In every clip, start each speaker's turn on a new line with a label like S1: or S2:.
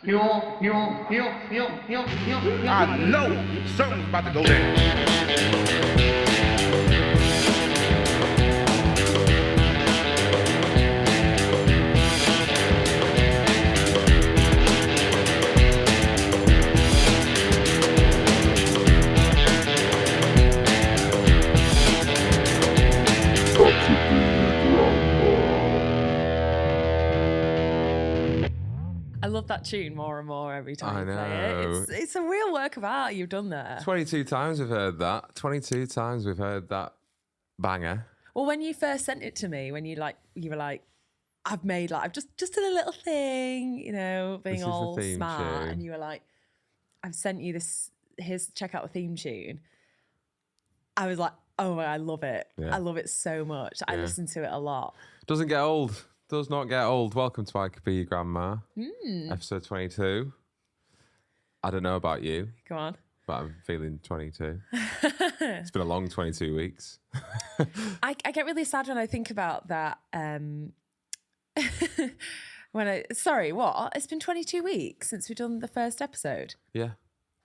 S1: I know something's about to go down.
S2: I love that tune more and more every time you play
S3: know.
S2: it. It's a real work of art you've done there.
S3: 22 times we've heard that. 22 times we've heard that banger.
S2: Well, when you first sent it to me, when you were like, I've just did a little thing, being
S3: This is the
S2: all
S3: theme
S2: smart,
S3: tune.
S2: and you were like, I've sent you this. Check out the theme tune. I was like, oh, I love it.
S3: Yeah.
S2: I love it so much. I listen to it a lot.
S3: Doesn't get old. Does not get old. Welcome to I Could Be Your Grandma. Episode 22. I don't know about you,
S2: Go on.
S3: but I'm feeling 22. It's been a long 22 weeks.
S2: I get really sad when I think about that. Sorry, what? It's been 22 weeks since we've done the first episode.
S3: Yeah.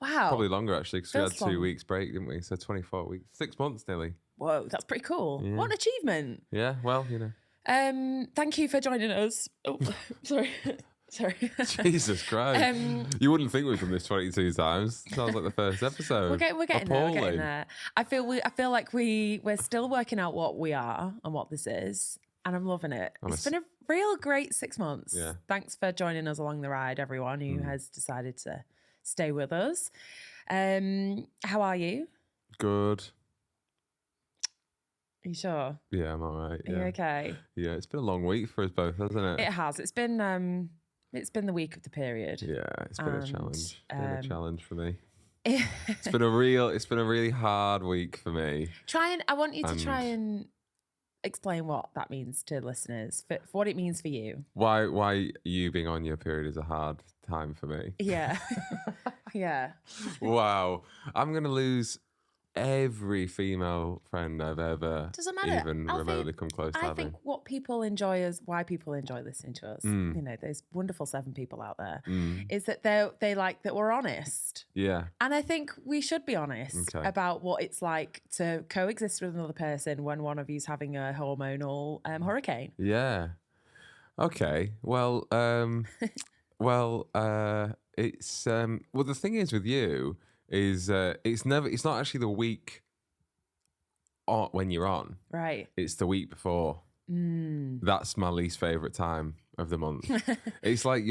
S2: Wow.
S3: Probably longer, actually, because we had
S2: Feels
S3: 2
S2: long.
S3: weeks break, didn't we? So 24 weeks. 6 months nearly.
S2: Whoa, that's pretty cool.
S3: Yeah.
S2: What an achievement.
S3: Yeah, well,
S2: Thank you for joining us. Oh, sorry. Sorry.
S3: Jesus Christ. You wouldn't think we've done this 22 times. Sounds like the first episode.
S2: We're getting there. We're
S3: Appalling.
S2: getting there. I feel like we're still working out what we are and what this is, and I'm loving it. It's been a real great 6 months.
S3: Yeah.
S2: Thanks for joining us along the ride, everyone who has decided to stay with us. How are you?
S3: Good.
S2: Are you sure?
S3: Yeah, I'm all right.
S2: Are
S3: Yeah.
S2: you okay?
S3: Yeah, it's been a long week for us both, hasn't it?
S2: It has. It's been the week of the period.
S3: Yeah, it's been a challenge. Been a challenge for me.
S2: it's
S3: It's been a really hard week for me.
S2: I want you to try and explain what that means to listeners, for what it means for you.
S3: Why you being on your period is a hard time for me.
S2: Yeah. Yeah.
S3: Wow. I'm gonna lose every female friend I've ever
S2: Doesn't matter.
S3: even
S2: Alfie,
S3: remotely come close to
S2: I
S3: having.
S2: think what people enjoy is why people enjoy listening to us. Those wonderful 7 people out there, is that they like that we're honest.
S3: Yeah.
S2: And I think we should be honest about what it's like to coexist with another person when one of you's having a hormonal hurricane.
S3: Yeah. Okay. Well, it's the thing is with you is it's not actually the week when you're on.
S2: Right.
S3: It's the week before. That's my least favorite time of the month. It's like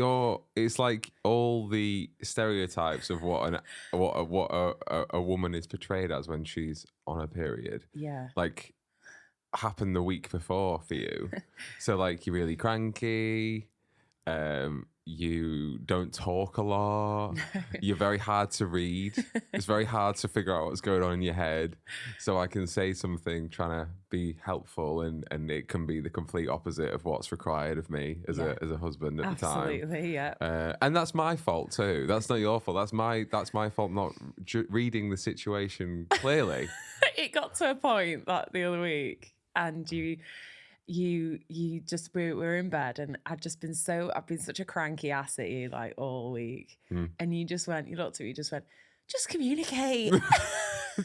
S3: all the stereotypes of what a woman is portrayed as when she's on a period.
S2: Yeah.
S3: Like happen the week before for you. So like you're really cranky, you don't talk a lot, you're very hard to read. It's very hard to figure out what's going on in your head. So I can say something trying to be helpful and it can be the complete opposite of what's required of me as a husband at the time.
S2: Absolutely, yeah.
S3: And that's my fault too. That's not your fault. That's my fault not reading the situation clearly.
S2: It got to a point that the other week, and you just we were in bed, and I've been such a cranky ass at you like all week, and you looked at me, just communicate.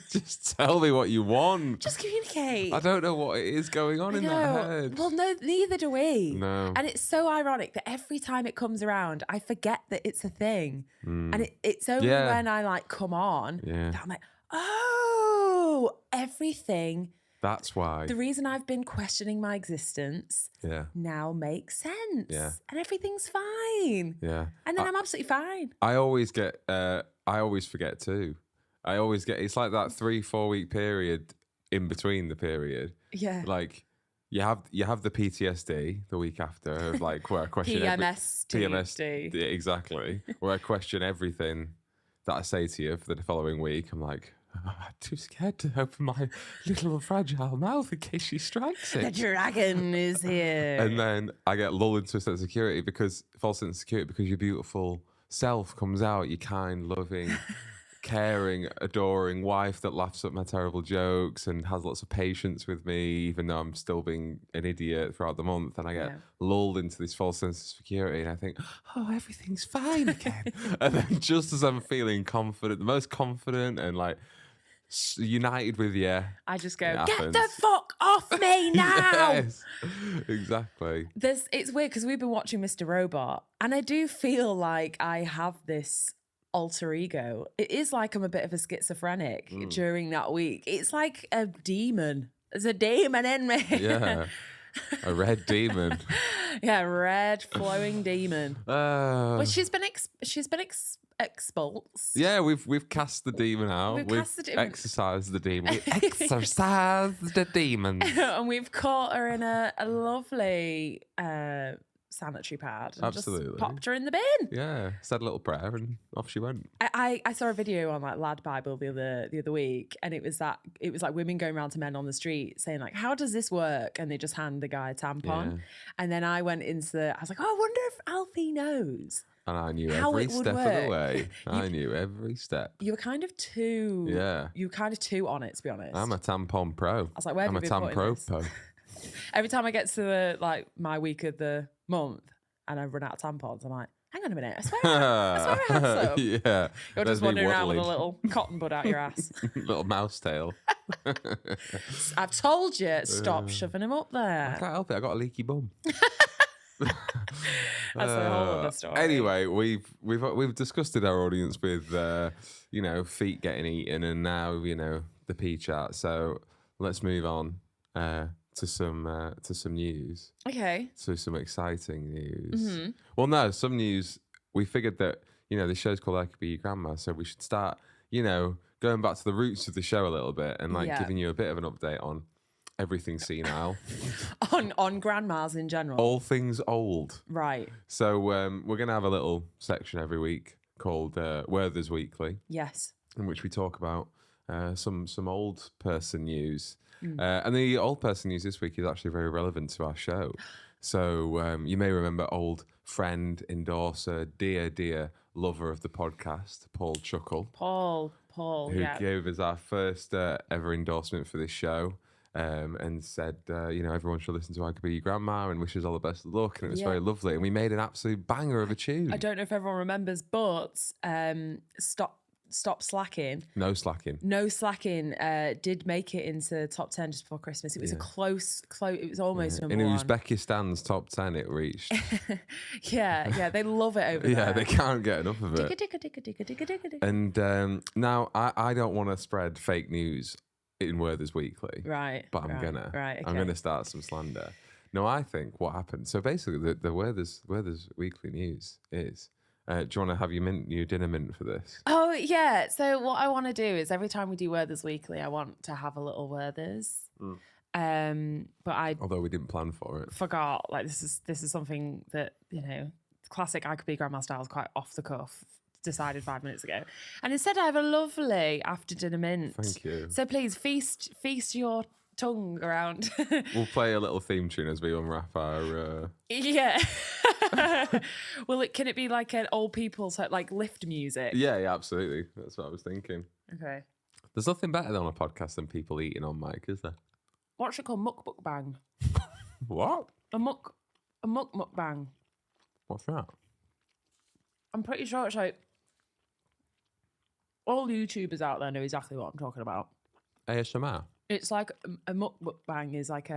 S3: Just tell me what you want.
S2: Just communicate.
S3: I don't know what it is going on in that head.
S2: Well, no, neither do we.
S3: No.
S2: And it's so ironic that every time it comes around, I forget that it's a thing. And it's only when I come on that I'm like, oh, everything.
S3: That's why.
S2: The reason I've been questioning my existence now makes sense.
S3: Yeah.
S2: And everything's fine.
S3: Yeah.
S2: And then I'm absolutely fine.
S3: I always forget too. It's like that 3-4 week period in between the period.
S2: Yeah.
S3: Like you have the PTSD the week after of like where I question
S2: PMS.
S3: Exactly. Where I question everything that I say to you for the following week. I'm like, I'm too scared to open my little fragile mouth in case she strikes it.
S2: The dragon is here.
S3: And then I get lulled into a sense of security false sense of security because your beautiful self comes out, your kind, loving, caring, adoring wife that laughs at my terrible jokes and has lots of patience with me, even though I'm still being an idiot throughout the month. And I get lulled into this false sense of security, and I think, oh, everything's fine again. And then just as I'm feeling confident, the most confident and like united with you,
S2: I just go,
S3: it
S2: get
S3: happens.
S2: the fuck off me now.
S3: Yes, exactly.
S2: It's weird because we've been watching Mr. Robot, and I do feel like I have this alter ego. It is like I'm a bit of a schizophrenic during that week. It's like a demon. There's a demon in me.
S3: Yeah, a red demon.
S2: Yeah, red flowing demon. But she's been expulsed.
S3: Yeah, we've cast the demon out. We've
S2: cast the demon.
S3: exorcised the demon. We exorcised the demon.
S2: And we've caught her in a lovely sanitary pad and
S3: Absolutely.
S2: just popped her in the bin.
S3: Yeah, said a little prayer and off she went.
S2: I saw a video on like Lad Bible the other week, and it was like women going around to men on the street saying like, how does this work? And they just hand the guy a tampon.
S3: Yeah.
S2: And then I went into I was like, oh, I wonder if Alfie knows.
S3: And I knew
S2: how
S3: every
S2: it would
S3: step of the
S2: work.
S3: way. I knew every step.
S2: You were kind of too on it, to be honest.
S3: I'm a tampon pro. I
S2: was like, where have
S3: I'm
S2: you
S3: a
S2: been putting
S3: tampro
S2: this?
S3: pro.
S2: Every time I get to my week of the month and I run out of tampons, I'm like, hang on a minute, I swear I had some.
S3: Yeah.
S2: You're
S3: There's
S2: just
S3: me
S2: wandering around with a
S3: waddling.
S2: little cotton bud out your ass.
S3: Little mouse tail.
S2: I've told you, stop shoving him up
S3: I
S2: there.
S3: can't help it. I got a leaky bum.
S2: That's a whole other story.
S3: Anyway, we've discussed in our audience with feet getting eaten, and now the pee chart. So let's move on to some news.
S2: Okay.
S3: So some exciting news.
S2: Mm-hmm.
S3: Well, no, some news. We figured that this show's called I Could Be Your Grandma, so we should start going back to the roots of the show a little bit and giving you a bit of an update on everything senile.
S2: on grandmas in general.
S3: All things old.
S2: Right.
S3: So we're going to have a little section every week called Werther's Weekly,
S2: Yes.
S3: in which we talk about some old person news. And the old person news this week is actually very relevant to our show. So you may remember old friend, endorser, dear lover of the podcast, Paul Chuckle.
S2: Paul,
S3: who gave us our first ever endorsement for this show. And said, everyone should listen to I Could Be Your Grandma and wishes all the best of luck. And it was very lovely. And we made an absolute banger of a tune.
S2: I don't know if everyone remembers, but Stop Slacking.
S3: No slacking.
S2: No Slacking did make it into top 10 just before Christmas. It was a close, it was almost number
S3: In
S2: one.
S3: Uzbekistan's top 10 it reached.
S2: yeah, they love it over there.
S3: Yeah, they can't get enough of it. And now I don't want to spread fake news in Werther's Weekly.
S2: Right.
S3: But I'm gonna.
S2: Right,
S3: I'm gonna start some slander. No, I think what happened. So basically, the Werther's Weekly news is. Do you want to have your dinner mint for this?
S2: Oh yeah. So what I want to do is every time we do Werther's Weekly, I want to have a little Werther's. But I
S3: Although we didn't plan for it.
S2: forgot. Like this is something that classic I Could Be Grandma style is quite off the cuff. Decided 5 minutes ago, and instead I have a lovely after dinner mint.
S3: Thank you.
S2: So please feast your tongue around.
S3: We'll play a little theme tune as we unwrap our.
S2: Yeah. Can it be like an old people's like lift music?
S3: Yeah, absolutely. That's what I was thinking.
S2: Okay.
S3: There's nothing better than on a podcast than people eating on mic, is there?
S2: What's it called? Mukbang.
S3: What?
S2: A mukbang.
S3: What's that?
S2: I'm pretty sure it's like all YouTubers out there know exactly what I'm talking about.
S3: ASMR.
S2: It's like a mukbang is like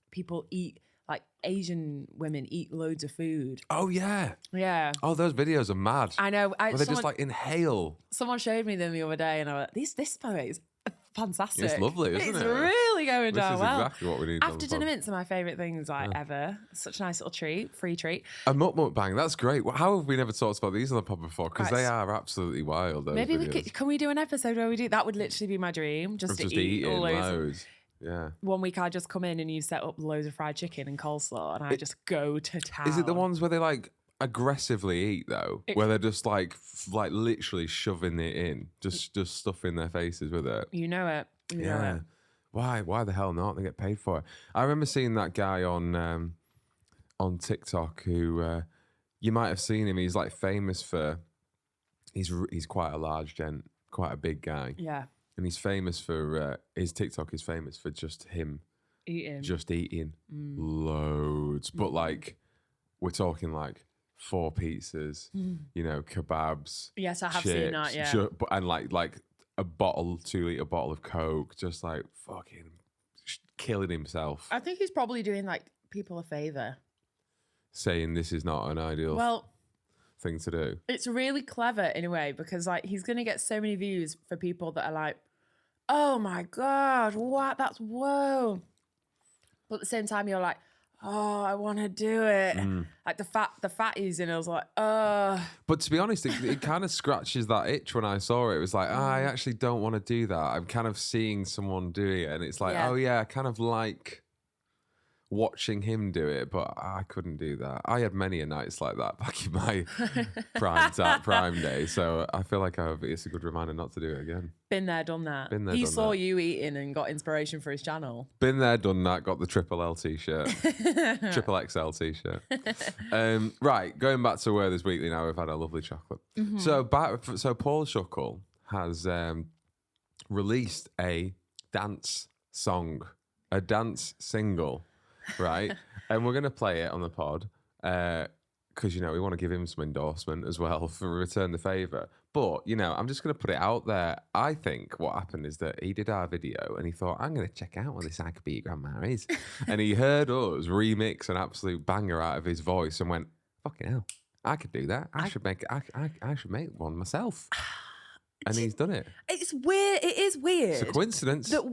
S2: people eat, like Asian women eat loads of food.
S3: Oh yeah.
S2: Yeah.
S3: Oh, those videos are mad.
S2: I know.
S3: Where they just like inhale.
S2: Someone showed me them the other day, and I went, "This by the way is fantastic.
S3: It's lovely, isn't
S2: it's
S3: it?
S2: It's really going
S3: This
S2: down
S3: is
S2: well.
S3: exactly what we need.
S2: After dinner mints are my favourite things ever. Such a nice little treat, free treat.
S3: A mukbang, that's great. How have we never talked about these on the pod before? Because they are absolutely wild.
S2: Maybe can we do an episode where we do that? Would literally be my dream. Just to eat
S3: eating
S2: loads.
S3: Yeah.
S2: One week I just come in and you set up loads of fried chicken and coleslaw, and I just go to town.
S3: Is it the ones where they like aggressively eat though, where they're just like literally shoving it in, just stuffing their faces with it?
S2: You know it. You know it.
S3: Why the hell not? They get paid for it. I remember seeing that guy on TikTok who you might have seen him. He's like famous for he's quite a large gent quite a big guy.
S2: Yeah.
S3: And he's famous for, his TikTok is famous for just him eating loads. But like, we're talking like 4 pizzas, you know, kebabs.
S2: Yes, I have
S3: chips,
S2: seen that, yeah.
S3: and like a 2-litre bottle of Coke, just like fucking killing himself.
S2: I think he's probably doing like people a favour.
S3: Saying this is not an ideal thing to do.
S2: It's really clever in a way because like he's going to get so many views for people that are like, oh my God, what? That's whoa. But at the same time, you're like, oh, I want to do it. Like the fatties, and I was like,
S3: But to be honest, it kind of scratches that itch when I saw it. It was like, I actually don't want to do that. I'm kind of seeing someone doing it, and it's like, oh yeah, I kind of like watching him do it, but I couldn't do that. I had many a nights like that back in my prime day, so I feel like it's a good reminder not to do it again.
S2: Been there, done that.
S3: Been there,
S2: he
S3: done
S2: saw
S3: that.
S2: you eating and got inspiration for his channel.
S3: Been there, done that. Got the Triple L t-shirt, Triple XL t-shirt. Right, going back to Werther's Weekly now. We've had a lovely chocolate. So Paul Chuckle has released a dance song, a dance single. Right, and we're gonna play it on the pod because you know we want to give him some endorsement as well for return the favour. But you know, I'm just gonna put it out there. I think what happened is that he did our video and he thought, I'm gonna check out what this I Could Be Your Grandma is, and he heard us remix an absolute banger out of his voice and went, fucking hell, I could do that. I should make one myself. And he's done it.
S2: It's weird. It is weird.
S3: It's a coincidence.
S2: But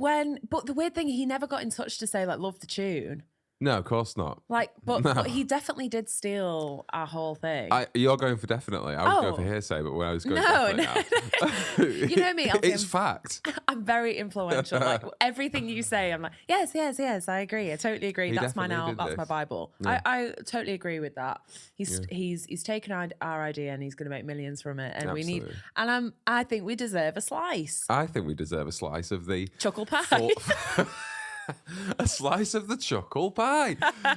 S2: the weird thing, he never got in touch to say like love the tune.
S3: No, of course not.
S2: Like, but
S3: No.
S2: he definitely did steal our whole thing.
S3: You're going for definitely. I was going for hearsay, but when I was going for definitely
S2: You know me, Alfie,
S3: it's fact.
S2: I'm very influential. Like everything you say, I'm like, yes, I agree. I totally agree.
S3: He
S2: That's my
S3: definitely
S2: now.
S3: did
S2: That's
S3: this.
S2: my Bible.
S3: Yeah.
S2: I totally agree with that. He's taken our idea and he's going to make millions from it. And
S3: Absolutely.
S2: I think we deserve a slice.
S3: I think we deserve a slice of the
S2: Chuckle pie.
S3: a slice of the Chuckle pie.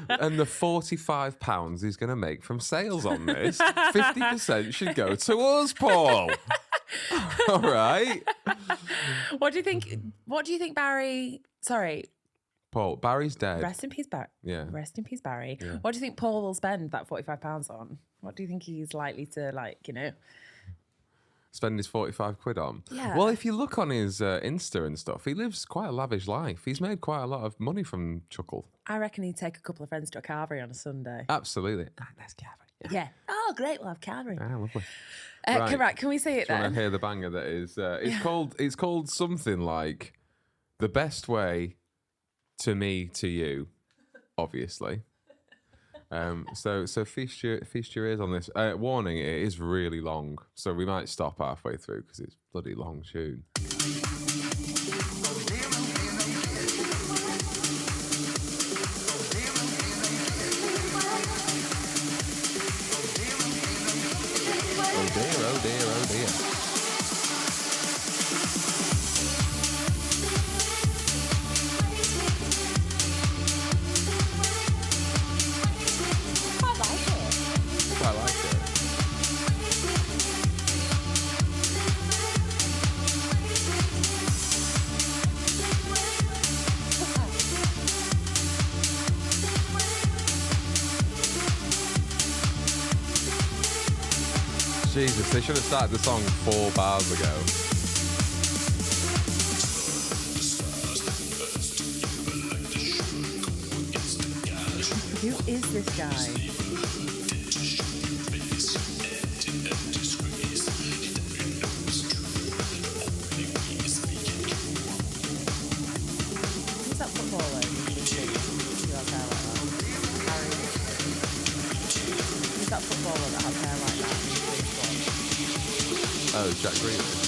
S3: And the £45 he's going to make from sales on this, 50% should go to us, Paul. All right.
S2: What do you think, Barry? Sorry.
S3: Paul, Barry's dead.
S2: Rest in peace, Barry.
S3: Yeah.
S2: Rest in peace, Barry.
S3: Yeah.
S2: What do you think Paul will spend that £45 on? What do you think he's likely to, like, you know?
S3: Spend his 45 quid on.
S2: Yeah.
S3: Well, if you look on his Insta and stuff, he lives quite a lavish life. He's made quite a lot of money from Chuckle.
S2: I reckon he'd take a couple of friends to a carvery on a Sunday.
S3: Absolutely. Nice carvery.
S2: Yeah. Oh, great. We'll have carvery.
S3: Ah, lovely.
S2: Right. Can we see it
S3: Do you want
S2: then?
S3: to hear the banger that is? It's called something like The Best Way to Me to You, obviously. So feast your ears on this. Warning: it is really long, so we might stop halfway through because it's bloody long tune. Oh dear, oh dear, oh dear. I like it. Jesus, they should have started the song 4 bars ago.
S2: Who is this guy? Who's that footballer? Who's that footballer that has hair like that?
S3: Oh, Jack Grealish.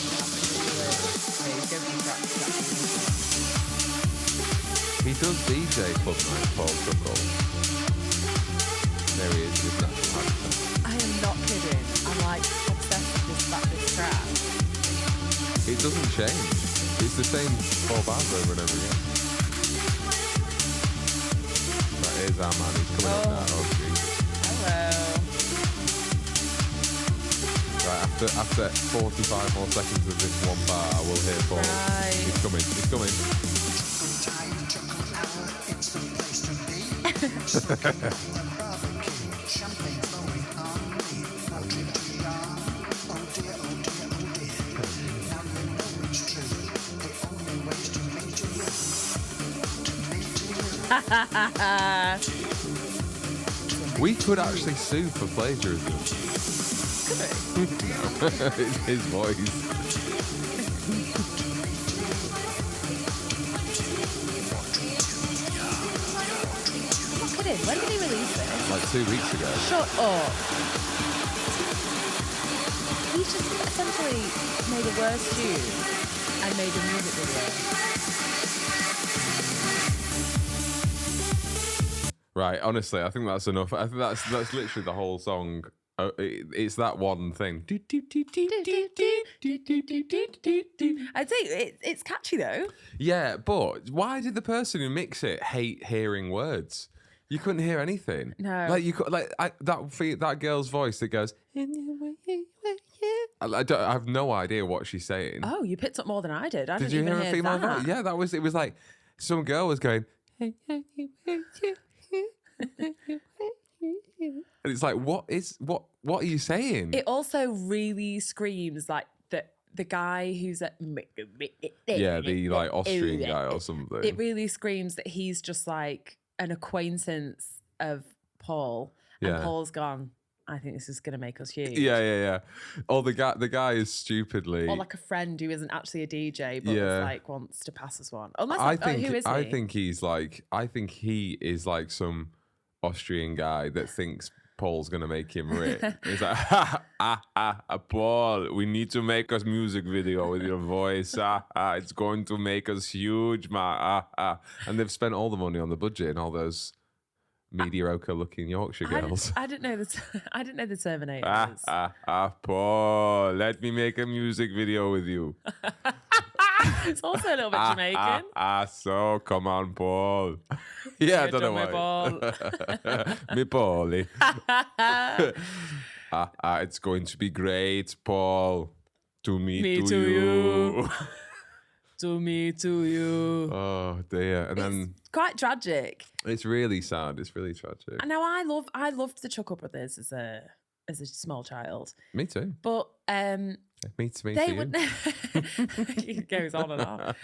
S3: He does DJ Club Night, Paul Chuckle. There he is with natural habitat.
S2: I am not kidding. I'm like obsessed with this track.
S3: It doesn't change. It's the same 4 bars over and over again. Right, here's our man. He's coming up now. Oh, Jesus.
S2: Hello.
S3: Right, after 45 more seconds of this one bar, I will hear Paul.
S2: Right.
S3: He's coming. He's coming. We could actually sue for plagiarism.
S2: Could we?
S3: No, it's his voice.
S2: Look at him. When did he release this?
S3: Like 2 weeks ago.
S2: Shut up. He's just essentially made a worse tune and made a music video.
S3: Right, honestly, I think that's enough. I think that's literally the whole song. It's that one thing.
S2: I'd say it's catchy though.
S3: Yeah, but why did the person who mixed it hate hearing words? You couldn't hear anything.
S2: No.
S3: Like you could, that girl's voice that goes. I have no idea what she's saying.
S2: Oh, you picked up more than I did. I
S3: Did
S2: didn't
S3: you
S2: even
S3: hear a
S2: hear
S3: female
S2: that.
S3: voice? Yeah, that was. It was like some girl was going. And it's like, what are you saying?
S2: It also really screams like the guy who's at
S3: Yeah, the like Austrian guy or something.
S2: It really screams that he's just like an acquaintance of Paul, and
S3: Yeah.
S2: Paul's gone, I think this is going to make us huge.
S3: Yeah. Or the guy is stupidly.
S2: Or like a friend who isn't actually a DJ, but
S3: Yeah.
S2: is like wants to pass us one. Unless,
S3: I think
S2: who is he?
S3: I think he is like some Austrian guy that thinks Paul's gonna make him rich. He's like, Paul, we need to make a music video with your voice. It's going to make us huge, And they've spent all the money on the budget and all those mediocre-looking Yorkshire girls.
S2: I didn't know the Terminators.
S3: Paul, let me make a music video with you.
S2: It's also a little bit Jamaican.
S3: So come on, Paul. Yeah, I don't know why. Me Paulie. It's going to be great, Paul. To me, to you.
S2: To me, to you.
S3: Oh dear. And then
S2: It's quite tragic.
S3: it's really sad. It's really tragic.
S2: And now I loved the Chuckle Brothers as a small child,
S3: Me too.
S2: but
S3: Me too.
S2: they would. It goes on and on.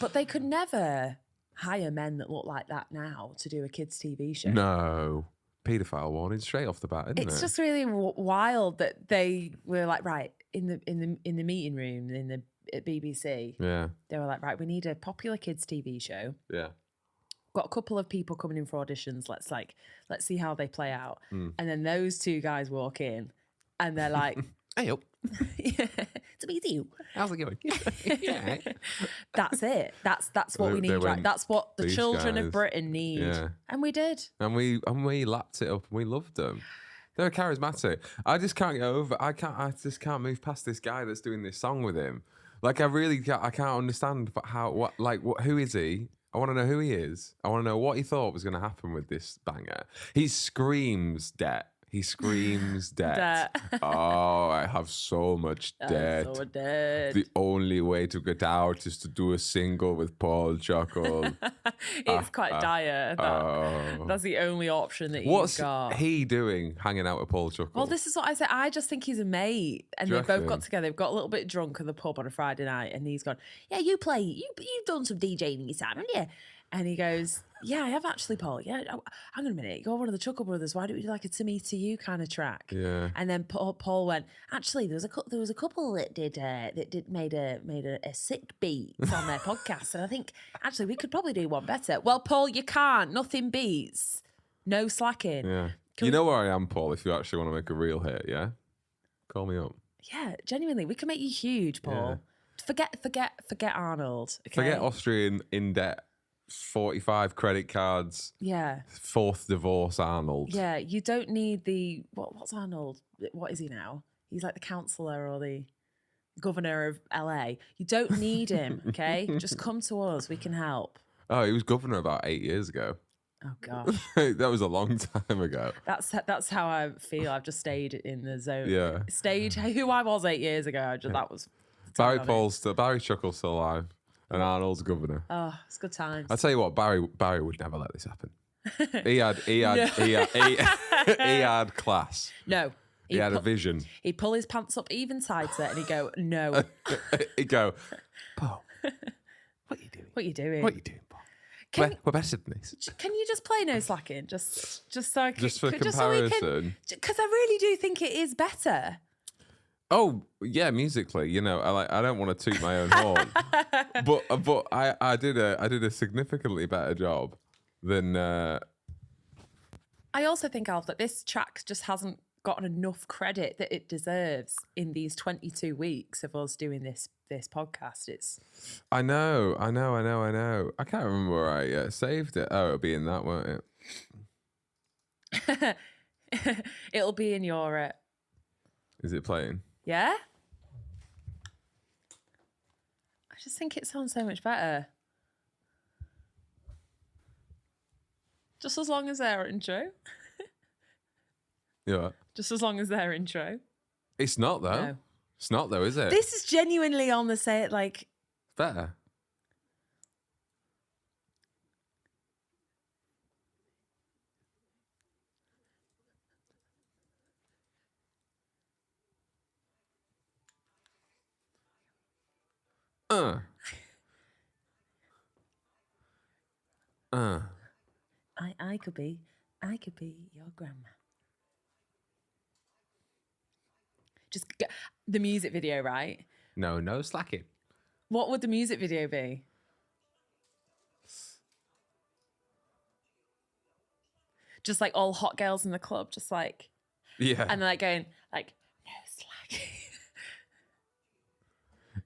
S2: But they could never hire men that look like that now to do a kids' TV show.
S3: No. Paedophile warning straight off the bat, isn't
S2: It's
S3: it?
S2: just really wild that they were like, right, in the meeting room at BBC.
S3: Yeah.
S2: They were like, right, we need a popular kids' TV show.
S3: Yeah.
S2: Got a couple of people coming in for auditions. Let's see how they play out. And then those two guys walk in, and they're like,
S3: Hey up.
S2: yeah, to be you.
S3: How's it going? Yeah.
S2: That's it. That's what
S3: They-
S2: we
S3: they
S2: need. Right?
S3: went,
S2: That's what the
S3: "These
S2: children
S3: guys."
S2: of Britain need.
S3: Yeah.
S2: And we did.
S3: And we lapped it up and we loved them. They were charismatic. I just can't get over. I just can't move past this guy that's doing this song with him. Like I can't understand. But who is he? I want to know who he is. I want to know what he thought was going to happen with this banger. He screams debt. He screams debt. Oh, I have so much debt.
S2: So dead.
S3: The only way to get out is to do a single with Paul Chuckle.
S2: It's quite dire. That's the only option that
S3: What's
S2: you've got.
S3: he doing hanging out with Paul Chuckle?
S2: Well, this is what I said. I just think he's a mate, and
S3: Do you
S2: they've both
S3: reckon?
S2: got together. They've got a little bit drunk at the pub on a Friday night, and he's gone, "Yeah, you play. You've done some DJing in your time, haven't you?" And he goes, "Yeah, I have actually, Paul. Yeah, hang on a minute. You're one of the Chuckle Brothers. Why don't we do like a To Me To You kind of track?"
S3: Yeah.
S2: And then Paul went, "Actually, there was a couple that made a sick beat on their podcast, and I think actually we could probably do one better." Well, Paul, you can't. Nothing beats. No slacking.
S3: Yeah.
S2: Can
S3: You
S2: we-
S3: know where I am, Paul, if you actually want to make a real hit, yeah? Call me up.
S2: Yeah, genuinely, we can make you huge, Paul. Forget Arnold. Okay?
S3: Forget Austrian in debt, 45 credit cards,
S2: Yeah,
S3: fourth divorce Arnold.
S2: yeah. You don't need the what's Arnold? What is he now? He's like the councillor or the governor of LA. You don't need him. Okay, just come to us. We can help.
S3: Oh, he was governor about 8 years ago.
S2: Oh gosh,
S3: That was a long time ago.
S2: that's how I feel. I've just stayed in the zone.
S3: Yeah.
S2: Stayed who I was 8 years ago. That was the time
S3: Barry Chuckle's still alive, and Arnold's governor.
S2: Oh, it's good times.
S3: I tell you what, Barry would never let this happen. He had class.
S2: No.
S3: He had a vision.
S2: He'd pull his pants up even tighter and he'd go, no.
S3: He'd go, Paul, what are you doing?
S2: What are you doing?
S3: What are you doing, Paul? We're better than this.
S2: Can you just play No Slacking? Just so I can,
S3: Just for comparison.
S2: Because I really do think it is better.
S3: Oh yeah, musically, you know, I don't want to toot my own horn, but I did a significantly better job than.
S2: I also think, Alf, that this track just hasn't gotten enough credit that it deserves in these 22 weeks of us doing this podcast.
S3: I know. I can't remember where I saved it. Oh, it'll be in that, won't
S2: it? It'll be in your.
S3: Is it playing?
S2: Yeah. I just think it sounds so much better. Just as long as their intro.
S3: Yeah.
S2: Just as long as their intro.
S3: It's not though.
S2: No.
S3: It's not though, is it?
S2: This is genuinely on the set, like.
S3: Better.
S2: I could be your grandma. Just the music video, right?
S3: No slacking.
S2: What would the music video be? Just like all hot girls in the club, just like,
S3: yeah,
S2: and like going like no slacking.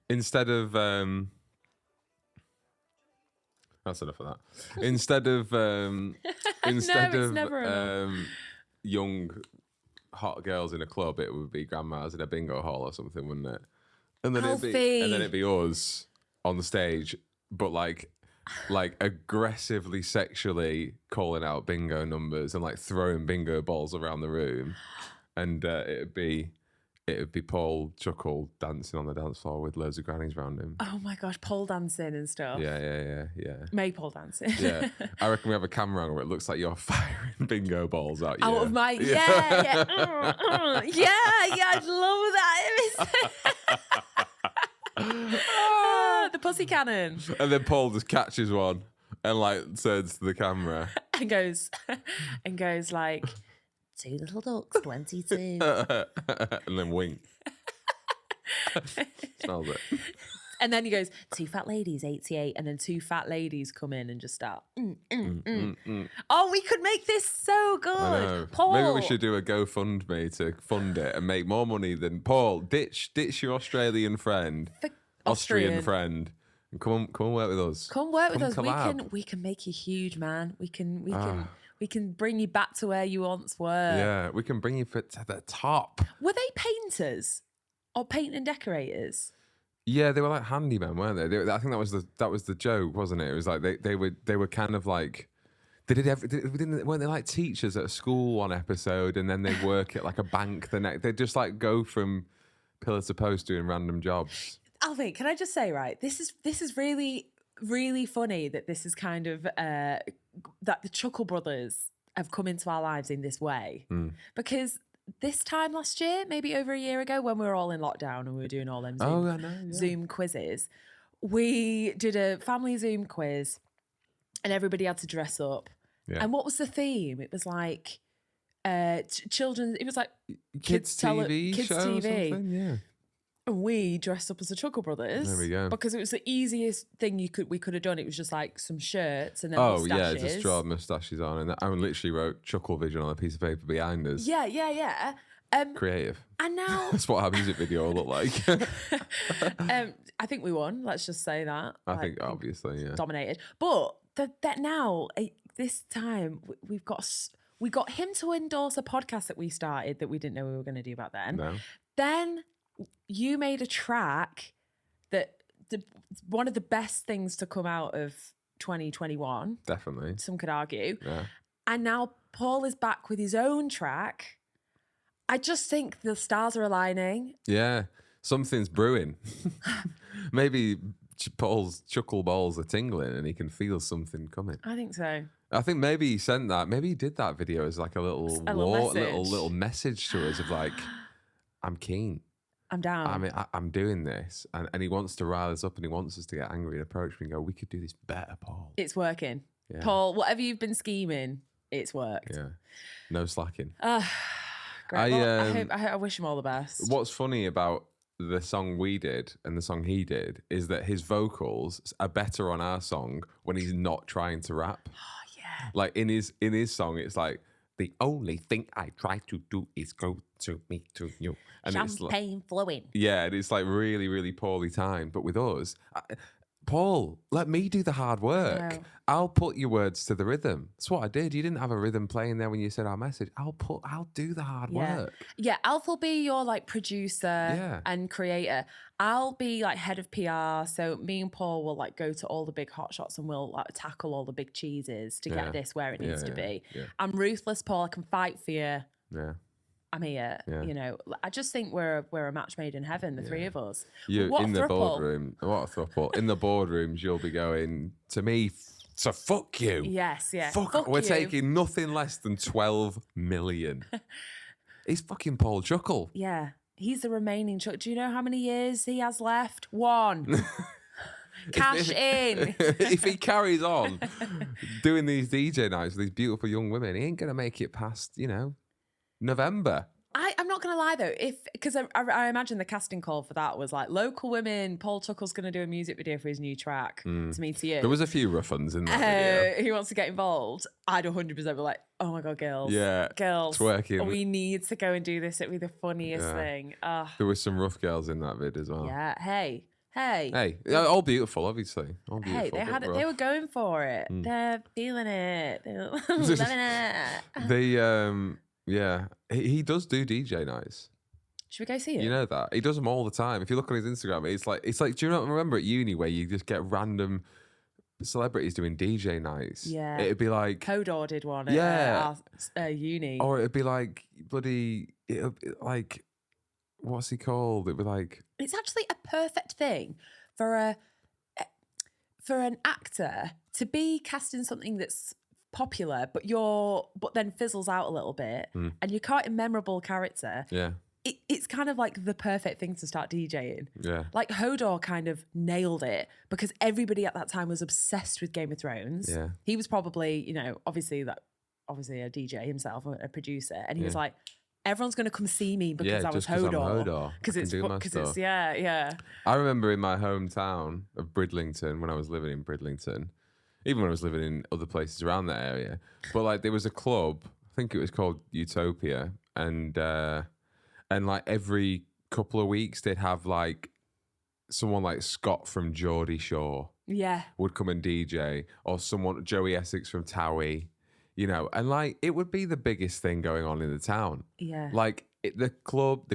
S3: Instead of that's enough of that. Instead of young hot girls in a club, it would be grandmas in a bingo hall or something, wouldn't it? And then
S2: Alfie.
S3: it'd be us on the stage, but like aggressively sexually calling out bingo numbers and like throwing bingo balls around the room, and it'd be Paul Chuckle dancing on the dance floor with loads of grannies around him.
S2: Oh my gosh, pole dancing and stuff.
S3: Yeah.
S2: Maypole dancing.
S3: Yeah, I reckon we have a camera on where it looks like you're firing bingo balls out.
S2: Out of my yeah. I'd love that. The pussy cannon.
S3: And then Paul just catches one and like turns to the camera
S2: and goes like 2 little ducks, 22.
S3: and then wink. Smells it.
S2: And then he goes, 2 fat ladies, 88. And then 2 fat ladies come in and just start. Oh, we could make this so good.
S3: I know.
S2: Paul.
S3: Maybe we should do a GoFundMe to fund it and make more money than Paul. Ditch your Australian friend, Austrian friend, and come work with us.
S2: Come work with us.
S3: Collab.
S2: We can make you huge, man. We can bring you back to where you once were.
S3: Yeah, we can bring you to the top.
S2: Were they painters or paint and decorators?
S3: Yeah, they were like handymen, weren't they? I think that was the joke, wasn't it? It was like they were kind of like weren't they like teachers at a school one episode, and then they work at like a bank the next. They just like go from pillar to post doing random jobs.
S2: Alfie, can I just say, right? This is really, really funny that this is kind of that the Chuckle brothers have come into our lives in this way, because this time last year, maybe over a year ago, when we were all in lockdown and we were doing all them Zoom quizzes, we did a family Zoom quiz and everybody had to dress up. Yeah. And what was the theme? It was like children. It was like
S3: kids TV
S2: kids
S3: show
S2: TV.
S3: Or something? Yeah.
S2: And we dressed up as the Chuckle brothers.
S3: There we go.
S2: Because it was the easiest thing we could have done. It was just like some shirts and then
S3: mustaches. Just draw mustaches on, and I literally wrote Chuckle Vision on a piece of paper behind us.
S2: Yeah.
S3: Creative.
S2: And now
S3: that's what our music video will look like.
S2: I think we won. Let's just say that.
S3: I think obviously, yeah,
S2: dominated. But that now this time we got him to endorse a podcast that we started that we didn't know we were going to do back then.
S3: No.
S2: Then you made a track that one of the best things to come out of 2021.
S3: Definitely.
S2: Some could argue.
S3: Yeah.
S2: And now Paul is back with his own track. I just think the stars are aligning.
S3: Yeah. Something's brewing. Maybe Paul's chuckle balls are tingling and he can feel something coming.
S2: I think so.
S3: I think maybe he sent that. Maybe he did that video as like a little little message to us of like, I'm keen.
S2: I'm down.
S3: I'm doing this, and he wants to rile us up, and he wants us to get angry and approach me and go, we could do this better, Paul.
S2: It's working.
S3: Yeah.
S2: Paul, whatever you've been scheming, it's worked.
S3: Yeah, no slacking.
S2: Great. Well, I wish him all the best.
S3: What's funny about the song we did and the song he did is that his vocals are better on our song when he's not trying to rap.
S2: Oh, yeah.
S3: Like in his song, it's like, the only thing I try to do is go to meet to you. And
S2: Champagne flowing.
S3: Yeah, and it's like really, really poorly timed. But with us, Paul, let me do the hard work.
S2: No.
S3: I'll put your words to the rhythm. That's what I did. You didn't have a rhythm playing there when you said our message. I'll do the hard work.
S2: Yeah, Alf will be your like producer and creator. I'll be like head of PR. So me and Paul will like go to all the big hot shots and we'll like tackle all the big cheeses to get this where it needs to be. Yeah. I'm ruthless, Paul. I can fight for you.
S3: Yeah.
S2: I'm here.
S3: Yeah.
S2: You know, I just think we're a match made in heaven, the three of us.
S3: You in the boardroom. What a throuple. In the boardrooms, you'll be going to me. So fuck you.
S2: Yes, yeah.
S3: Fuck we're taking nothing less than 12 million. He's fucking Paul Chuckle.
S2: Yeah. He's the remaining Chuck. Do you know how many years he has left? 1. Cash in.
S3: If he carries on doing these DJ nights with these beautiful young women, he ain't going to make it past, November.
S2: I'm not going to lie, though, because I imagine the casting call for that was like, local women, Paul Chuckle's going to do a music video for his new track, To Me To You.
S3: There was a few rough ones in that video.
S2: He wants to get involved. I'd 100% be like, oh my God, girls.
S3: Yeah.
S2: Girls.
S3: Twerking.
S2: We need to go and do this. It'd be the funniest thing.
S3: There was some rough girls in that vid as well.
S2: Yeah. Hey.
S3: All beautiful, obviously. All beautiful.
S2: Hey, they were going for it. They're feeling it. They're loving it.
S3: Yeah, he does do DJ nights.
S2: Should we go see it?
S3: You know that he does them all the time. If you look on his Instagram, it's like. Do you not remember at uni where you just get random celebrities doing DJ nights?
S2: Yeah,
S3: it'd be like
S2: Hodor did one.
S3: Yeah,
S2: at our uni.
S3: Or it'd be like bloody. Like, what's he called? It'd be like.
S2: It's actually a perfect thing for an actor to be cast in something that's popular, but then fizzles out a little bit, and you're quite a memorable character.
S3: Yeah.
S2: It's kind of like the perfect thing to start DJing.
S3: Yeah.
S2: Like Hodor kind of nailed it because everybody at that time was obsessed with Game of Thrones.
S3: Yeah.
S2: He was probably, obviously a DJ himself, a producer, and he was like, everyone's going to come see me because I was Hodor. Because it's yeah.
S3: I remember in my hometown of Bridlington, when I was living in Bridlington, even when I was living in other places around that area, but like there was a club, I think it was called Utopia, and like every couple of weeks they'd have like someone like Scott from Geordie Shore would come and DJ, or someone, Joey Essex from Towie, and like it would be the biggest thing going on in the town.
S2: Yeah.
S3: Like the club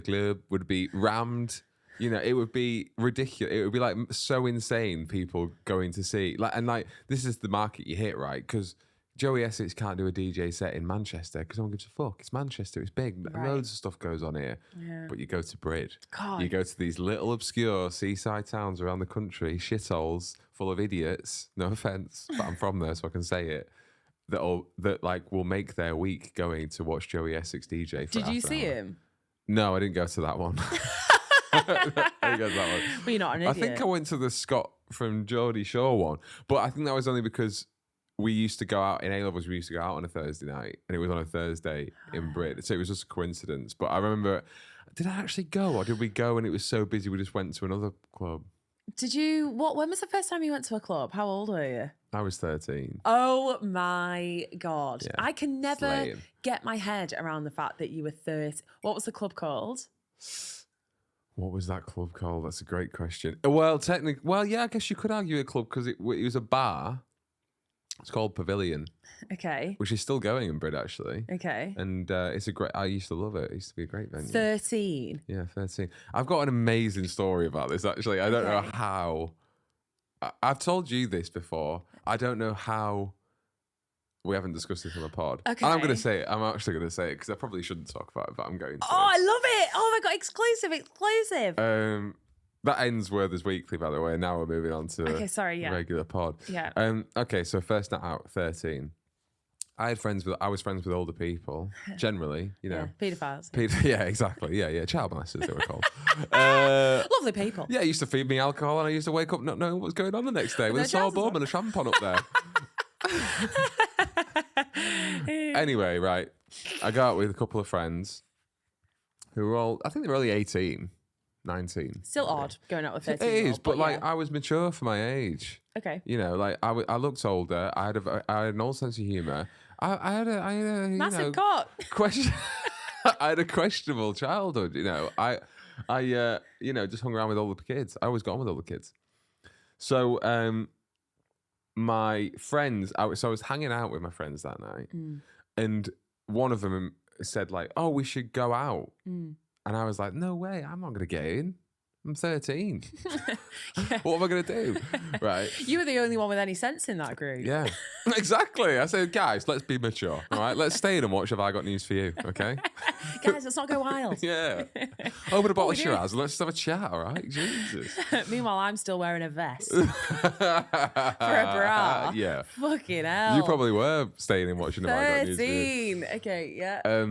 S3: would be rammed. It would be ridiculous. It would be like so insane, people going to see. Like this is the market you hit, right? Because Joey Essex can't do a DJ set in Manchester because no one gives a fuck. It's Manchester. It's big.
S2: Right.
S3: Loads of stuff goes on here.
S2: Yeah.
S3: But you go to Brid.
S2: God.
S3: You go to these little obscure seaside towns around the country, shitholes full of idiots. No offense, but I'm from there, so I can say it. That will make their week going to watch Joey Essex DJ. For
S2: Did you see him?
S3: No, I didn't go to that one. I didn't go to that one.
S2: Well, you're not an idiot.
S3: I think I went to the Scott from Geordie Shore one, but I think that was only because we used to go out in A-levels. We used to go out on a Thursday night, and it was on a Thursday in Brid, so it was just a coincidence. But I remember, did I actually go, or did we go and it was so busy we just went to another club?
S2: Did you? When was the first time you went to a club? How old were you?
S3: I was 13.
S2: Oh my God.
S3: Yeah.
S2: I can never
S3: Slaying.
S2: get my head around the fact that you were 30. What was the club called?
S3: What was that club called? That's a great question. Well, technically, yeah, I guess you could argue a club because it was a bar. It's called Pavilion.
S2: Okay.
S3: Which is still going in Brid, actually.
S2: Okay.
S3: And it's a great, I used to love it. It used to be a great venue.
S2: 13.
S3: Yeah, 13. I've got an amazing story about this, actually. I don't know how I've told you this before. I don't know how we haven't discussed this on the pod.
S2: Okay.
S3: And I'm going to say it. I'm actually going to say it because I probably shouldn't talk about it, but I'm going to.
S2: Oh, I love it. Oh my God, exclusive.
S3: That ends Werther's Weekly, by the way. Now we're moving on to regular pod.
S2: Yeah.
S3: Okay, so first night out, 13. I was friends with older people, generally, you know.
S2: Yeah, paedophiles.
S3: Yeah, exactly. Yeah. Child molesters, they were called.
S2: Lovely people.
S3: Yeah, used to feed me alcohol and I used to wake up not knowing what was going on the next day with a sore bum and a tampon up there. Anyway, right. I got out with a couple of friends who were all, I think they were only 18, 19.
S2: Still odd going out with 13.
S3: It is, but like I was mature for my age.
S2: Okay.
S3: You know, like I looked older. I had an old sense of humour. I had a
S2: massive cock.
S3: Question. I had a questionable childhood. You know, I just hung around with older kids. I always got on with older kids. So my friends, I was hanging out with my friends that night, and one of them said like, "Oh, we should go out," and I was like, "No way, I'm not going to get in. I'm 13. What am I going to do?" Right.
S2: You were the only one with any sense in that group.
S3: Yeah, exactly. I said, guys, let's be mature. All right, let's stay in and watch Have I Got News for You, okay?
S2: Guys, let's not go wild.
S3: Yeah. Open a bottle of Shiraz and let's just have a chat, all right? Jesus.
S2: Meanwhile, I'm still wearing a vest. For a bra.
S3: Yeah.
S2: Fucking hell.
S3: You probably were staying in watching Have I Got News for You.
S2: 13. Okay, yeah.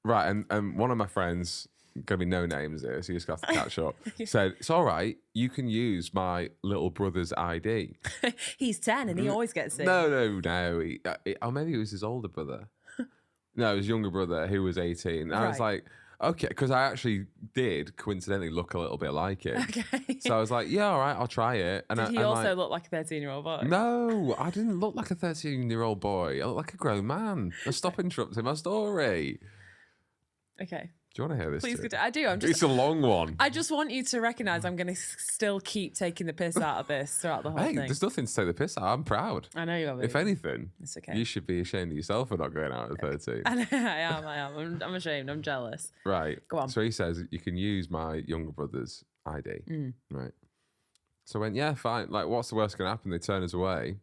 S3: Right, and one of my friends, going to be no names here, so you just have to catch up, said, "It's all right, you can use my little brother's ID."
S2: He's 10 and he always gets it.
S3: No. Or maybe it was his older brother. No, his younger brother who was 18. And I was like, okay, because I actually did coincidentally look a little bit like him.
S2: Okay.
S3: So I was like, yeah, all right, I'll try it. And
S2: Did he also look like a 13-year-old boy?
S3: No, I didn't look like a 13-year-old boy. I looked like a grown man. Now stop interrupting my story.
S2: Okay.
S3: Do you want to hear this?
S2: Please,
S3: too?
S2: I do.
S3: It's a long one.
S2: I just want you to recognise I'm going to still keep taking the piss out of this throughout the whole thing.
S3: There's nothing to take the piss out. I'm proud.
S2: I know you are.
S3: If anything,
S2: it's okay.
S3: You should be ashamed of yourself for not going out at 13.
S2: I am. I'm ashamed. I'm jealous.
S3: Right.
S2: Go on.
S3: So he says, you can use my younger brother's ID. Right. So I went, yeah, fine. Like, what's the worst going to happen? They turn us away,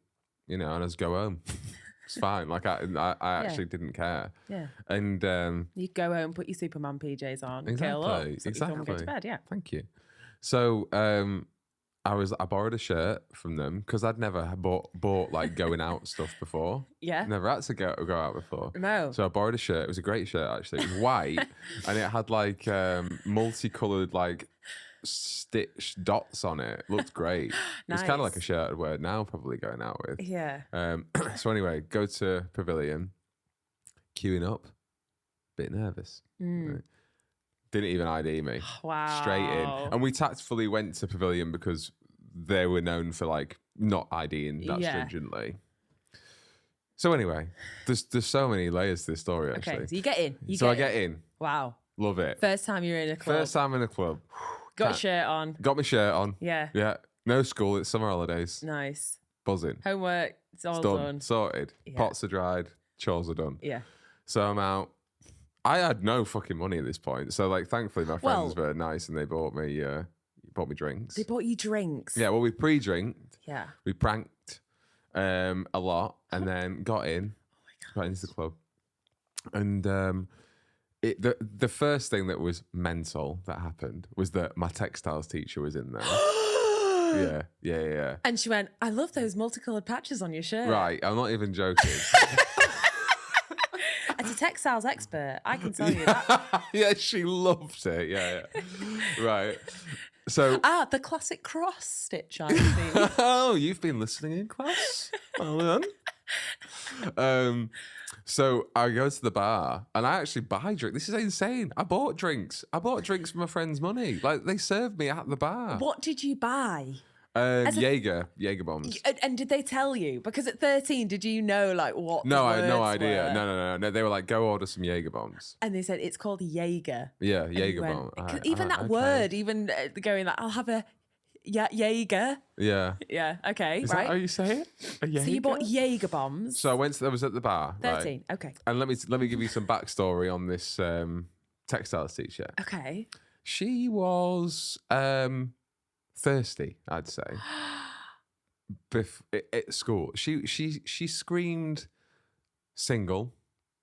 S3: and I just go home. It's fine. Like, I actually didn't care. Yeah. And
S2: you go home, put your Superman PJs on,
S3: exactly,
S2: curl up, so
S3: exactly.
S2: you go to bed. Yeah.
S3: Thank you. So I borrowed a shirt from them because I'd never bought like going out stuff before.
S2: Yeah.
S3: Never had to go out before.
S2: No.
S3: So I borrowed a shirt. It was a great shirt actually. It was white and it had like multicolored like stitched dots on it. Looked great.
S2: Nice.
S3: It's kind of like a shirt I'd wear now, probably going out with.
S2: Yeah.
S3: So anyway, go to Pavilion, queuing up, bit nervous. Right? Didn't even ID me.
S2: Wow.
S3: Straight in. And we tactfully went to Pavilion because they were known for like not IDing that stringently. So anyway, there's so many layers to this story actually.
S2: Okay, so you get in.
S3: I get in.
S2: Wow.
S3: Love it.
S2: First time you're in a club.
S3: First time in a club.
S2: Got a shirt on.
S3: Got my shirt on.
S2: Yeah.
S3: Yeah. No school. It's summer holidays.
S2: Nice.
S3: Buzzing.
S2: Homework. It's all done.
S3: Sorted.
S2: Yeah.
S3: Pots are dried. Chores are done.
S2: Yeah.
S3: So I'm out. I had no fucking money at this point. So like, thankfully my friends were nice and they bought me drinks.
S2: They bought you drinks.
S3: Yeah. Well, we pre-drinked.
S2: Yeah.
S3: We pranked a lot and then got in.
S2: Oh my God.
S3: Got into the club. And the first thing that was mental that happened was that my textiles teacher was in there. Yeah.
S2: And she went, I love those multicolored patches on your shirt.
S3: Right, I'm not even joking.
S2: As a textiles expert, I can tell you that.
S3: Yeah, she loved it. Yeah. Right. So
S2: the classic cross stitch I see.
S3: Oh, you've been listening in class? Well done. So I go to the bar and I actually buy drinks. This is insane. I bought drinks for my friend's money. Like they served me at the bar.
S2: What did you buy?
S3: Jaeger bombs.
S2: And did they tell you? Because at 13, did you know like what?
S3: No,
S2: the
S3: I had no
S2: words
S3: idea.
S2: were?
S3: No. They were like, go order some Jaeger bombs.
S2: And they said it's called Jaeger.
S3: Yeah,
S2: And
S3: Jaeger
S2: you went,
S3: bomb.
S2: 'cause even that word, even going like, I'll have a Jaeger.
S3: Yeah.
S2: Yeah. Okay.
S3: Is
S2: right.
S3: that how you say it? A Jaeger?
S2: So you bought Jaeger bombs.
S3: So I was at the bar.
S2: 13.
S3: Right?
S2: Okay.
S3: And let me give you some backstory on this textiles teacher. at school, she screamed single.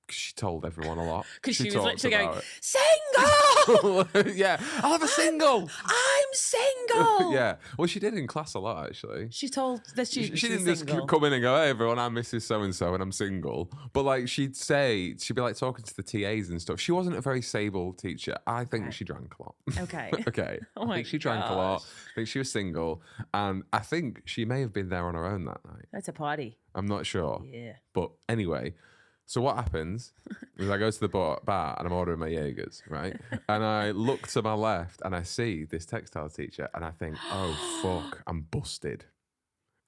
S3: She told everyone a lot.
S2: Because she was
S3: talked
S2: literally
S3: about
S2: going, single!
S3: Yeah, I'll have a single.
S2: I'm single!
S3: Yeah. Well, she did in class a lot, actually.
S2: She told the students
S3: She didn't
S2: was
S3: just
S2: single.
S3: come in and go, hey, everyone, I'm Mrs. So-and-so and I'm single. But like she'd be like talking to the TAs and stuff. She wasn't a very stable teacher. I think she drank a lot.
S2: Okay.
S3: Okay.
S2: Oh
S3: I
S2: my
S3: think she drank a lot.
S2: gosh.
S3: I think she was single. And I think she may have been there on her own that night.
S2: That's a party.
S3: I'm not sure.
S2: Yeah.
S3: But anyway, so what happens is I go to the bar and I'm ordering my Jaegers, right? And I look to my left and I see this textile teacher and I think, oh, fuck, I'm busted,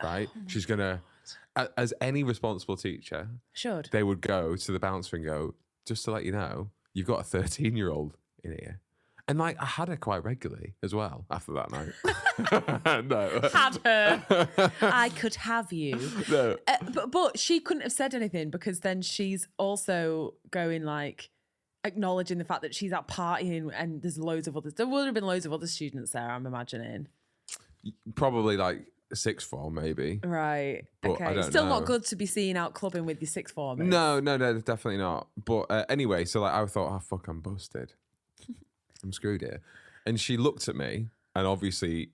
S3: right? She's going to, as any responsible teacher,
S2: Should.
S3: they would go to the bouncer and go, just to let you know, you've got a 13-year-old in here. And like I had her quite regularly as well after that night. No.
S2: Had her. I could have you.
S3: No.
S2: But she couldn't have said anything because then she's also going like acknowledging the fact that she's out partying and there's loads of others. There would have been loads of other students there, I'm imagining.
S3: Probably like sixth form, maybe.
S2: Right.
S3: But
S2: Okay.
S3: I don't
S2: Still
S3: know.
S2: not good to be seen out clubbing with your sixth formers.
S3: No, definitely not. But anyway, so like I thought, oh fuck, I'm busted. I'm screwed here. And she looked at me and obviously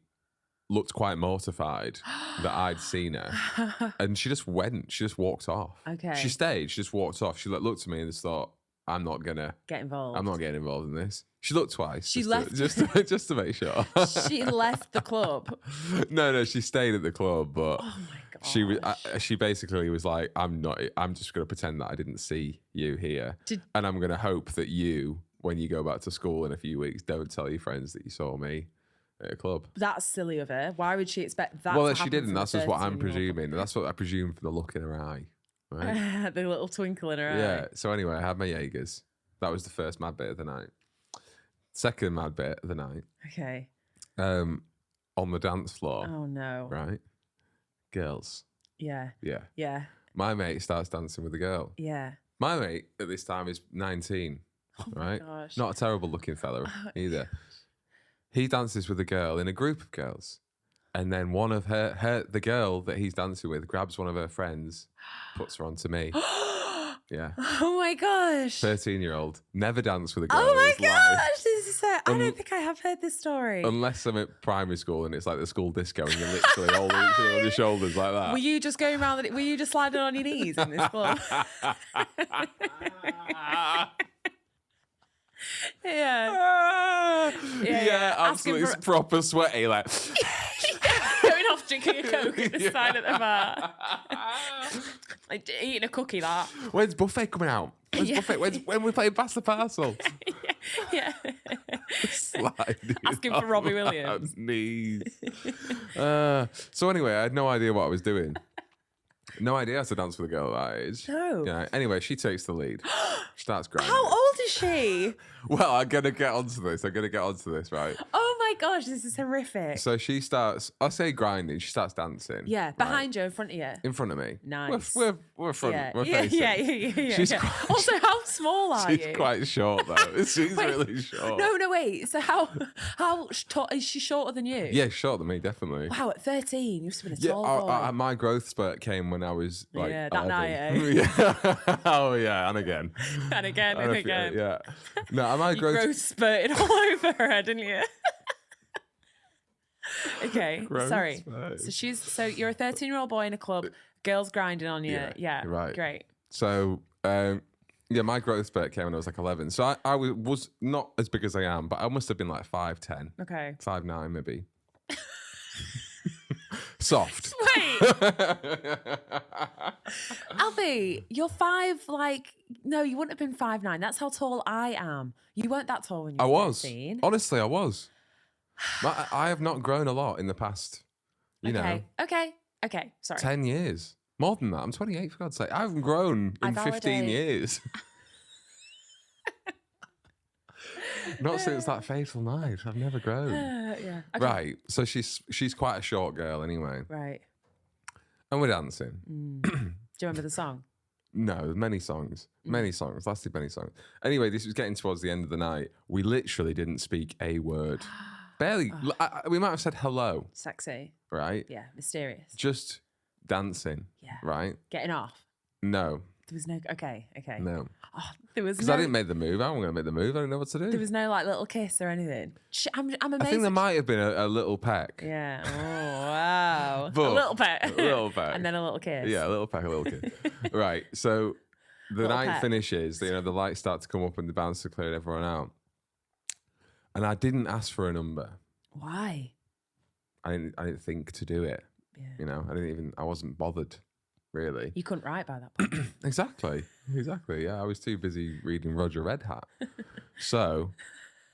S3: looked quite mortified that I'd seen her. And she just walked off.
S2: Okay.
S3: She stayed, she just walked off. She looked at me and just thought, I'm not getting involved in this. She looked twice.
S2: She
S3: just
S2: left.
S3: just to make sure.
S2: She left the club.
S3: No, she stayed at the club, but
S2: Oh my god.
S3: she basically was like, I'm just going to pretend that I didn't see you here. And I'm going to hope that you, when you go back to school in a few weeks, don't tell your friends that you saw me at a club.
S2: That's silly of her. Why would she expect that?
S3: Well,
S2: to
S3: she
S2: happen
S3: didn't.
S2: from a
S3: That's just what I'm
S2: 13-year-old?
S3: presuming. That's what I presume from the look in her eye. Right?
S2: The little twinkle in her eye.
S3: Yeah. So anyway, I had my Jaegers. That was the first mad bit of the night. Second mad bit of the night.
S2: Okay.
S3: On the dance floor.
S2: Oh no.
S3: Right. Girls.
S2: Yeah.
S3: Yeah.
S2: Yeah.
S3: My mate starts dancing with a girl.
S2: Yeah.
S3: My mate at this time is 19. Right.
S2: gosh.
S3: Not a terrible looking fella either. He dances with a girl in a group of girls. And then one of the girl that he's dancing with grabs one of her friends, puts her onto me. Yeah.
S2: Oh my gosh.
S3: 13-year-old. Never danced with a girl.
S2: Oh
S3: in
S2: my
S3: his life.
S2: gosh. This is so, I don't think I have heard this story.
S3: Unless I'm at primary school and it's like the school disco and you're literally holding each other on your shoulders like that.
S2: Were you just going around? Were you just sliding on your knees in this club? Yeah.
S3: Yeah, absolutely
S2: Asking
S3: proper sweaty, like.
S2: Going off drinking a Coke at the side of the bar. Like eating a cookie, that.
S3: When's buffet coming out? When's
S2: Yeah.
S3: buffet? When we play Pass the Parcel?
S2: Yeah.
S3: Sliding
S2: Asking for
S3: on
S2: Robbie
S3: my
S2: Williams.
S3: Knees. So anyway, I had no idea what I was doing. No idea how to dance with a girl that age.
S2: No.
S3: Yeah. Anyway, she takes the lead. Starts grinding.
S2: How old is she?
S3: Well, I'm gonna get onto this, right?
S2: Oh my gosh, this is horrific.
S3: So she starts, I say grinding, she starts dancing.
S2: Yeah,
S3: right?
S2: behind you, in front of you.
S3: In front of me.
S2: Nice.
S3: We're front,
S2: Yeah,
S3: we're
S2: yeah,
S3: facing.
S2: yeah.
S3: She's
S2: yeah.
S3: quite-
S2: Also, how small are
S3: She's
S2: you?
S3: quite short though. She's
S2: Wait,
S3: really short.
S2: No, wait. So how is she shorter than you?
S3: Yeah, shorter than me, definitely.
S2: Wow, at 13, you must have been a
S3: Yeah,
S2: tall boy.
S3: my growth spurt came when I was like
S2: Yeah, that
S3: 11.
S2: night, eh?
S3: Yeah. Oh yeah, and again.
S2: And again, and again.
S3: Yeah. No, my
S2: You
S3: growth
S2: growth spurted all over her, didn't you? Okay,
S3: Growth
S2: sorry.
S3: spurt.
S2: So you're a 13-year-old boy in a club, girls grinding on you. Yeah,
S3: right.
S2: Great.
S3: So yeah, my growth spurt came when I was like 11. So I was not as big as I am, but I must have been like 5'10",
S2: Okay.
S3: 5'9", maybe. Soft.
S2: Wait, Alfie, you're no, you wouldn't have been 5'9". That's how tall I am. You weren't that tall when you
S3: I
S2: were
S3: was.
S2: 13.
S3: Honestly, I was. I have not grown a lot in the past,
S2: Okay. Sorry.
S3: 10 years. More than that. I'm 28, for God's sake. I haven't grown in 15
S2: validate.
S3: years. Not since that fateful night. I've never grown.
S2: Yeah. Okay.
S3: Right. So she's quite a short girl anyway.
S2: Right.
S3: And we're dancing.
S2: Do you remember the song?
S3: No, many songs. Lasted many songs. Anyway, this was getting towards the end of the night. We literally didn't speak a word. Barely. We might have said hello.
S2: Sexy.
S3: right?
S2: Yeah, mysterious.
S3: Just dancing,
S2: Yeah.
S3: right?
S2: Getting off.
S3: No,
S2: There was no. Okay.
S3: no.
S2: Oh, there was
S3: Because
S2: no.
S3: I didn't make the move. I wasn't going to make the move. I didn't know what to do.
S2: There was no like little kiss or anything. I'm amazed.
S3: I think there might have been a little peck.
S2: Yeah. Oh wow.
S3: But-
S2: a little peck.
S3: A little peck.
S2: And then a little kiss.
S3: Yeah, a little peck, a little kid. Right. So the
S2: Little
S3: night
S2: peck.
S3: finishes, the lights start to come up and the bouncer cleared everyone out. And I didn't ask for a number.
S2: Why?
S3: I didn't think to do it.
S2: Yeah.
S3: I wasn't bothered, really.
S2: You couldn't write by that point.
S3: Exactly. Yeah, I was too busy reading Roger Red Hat. So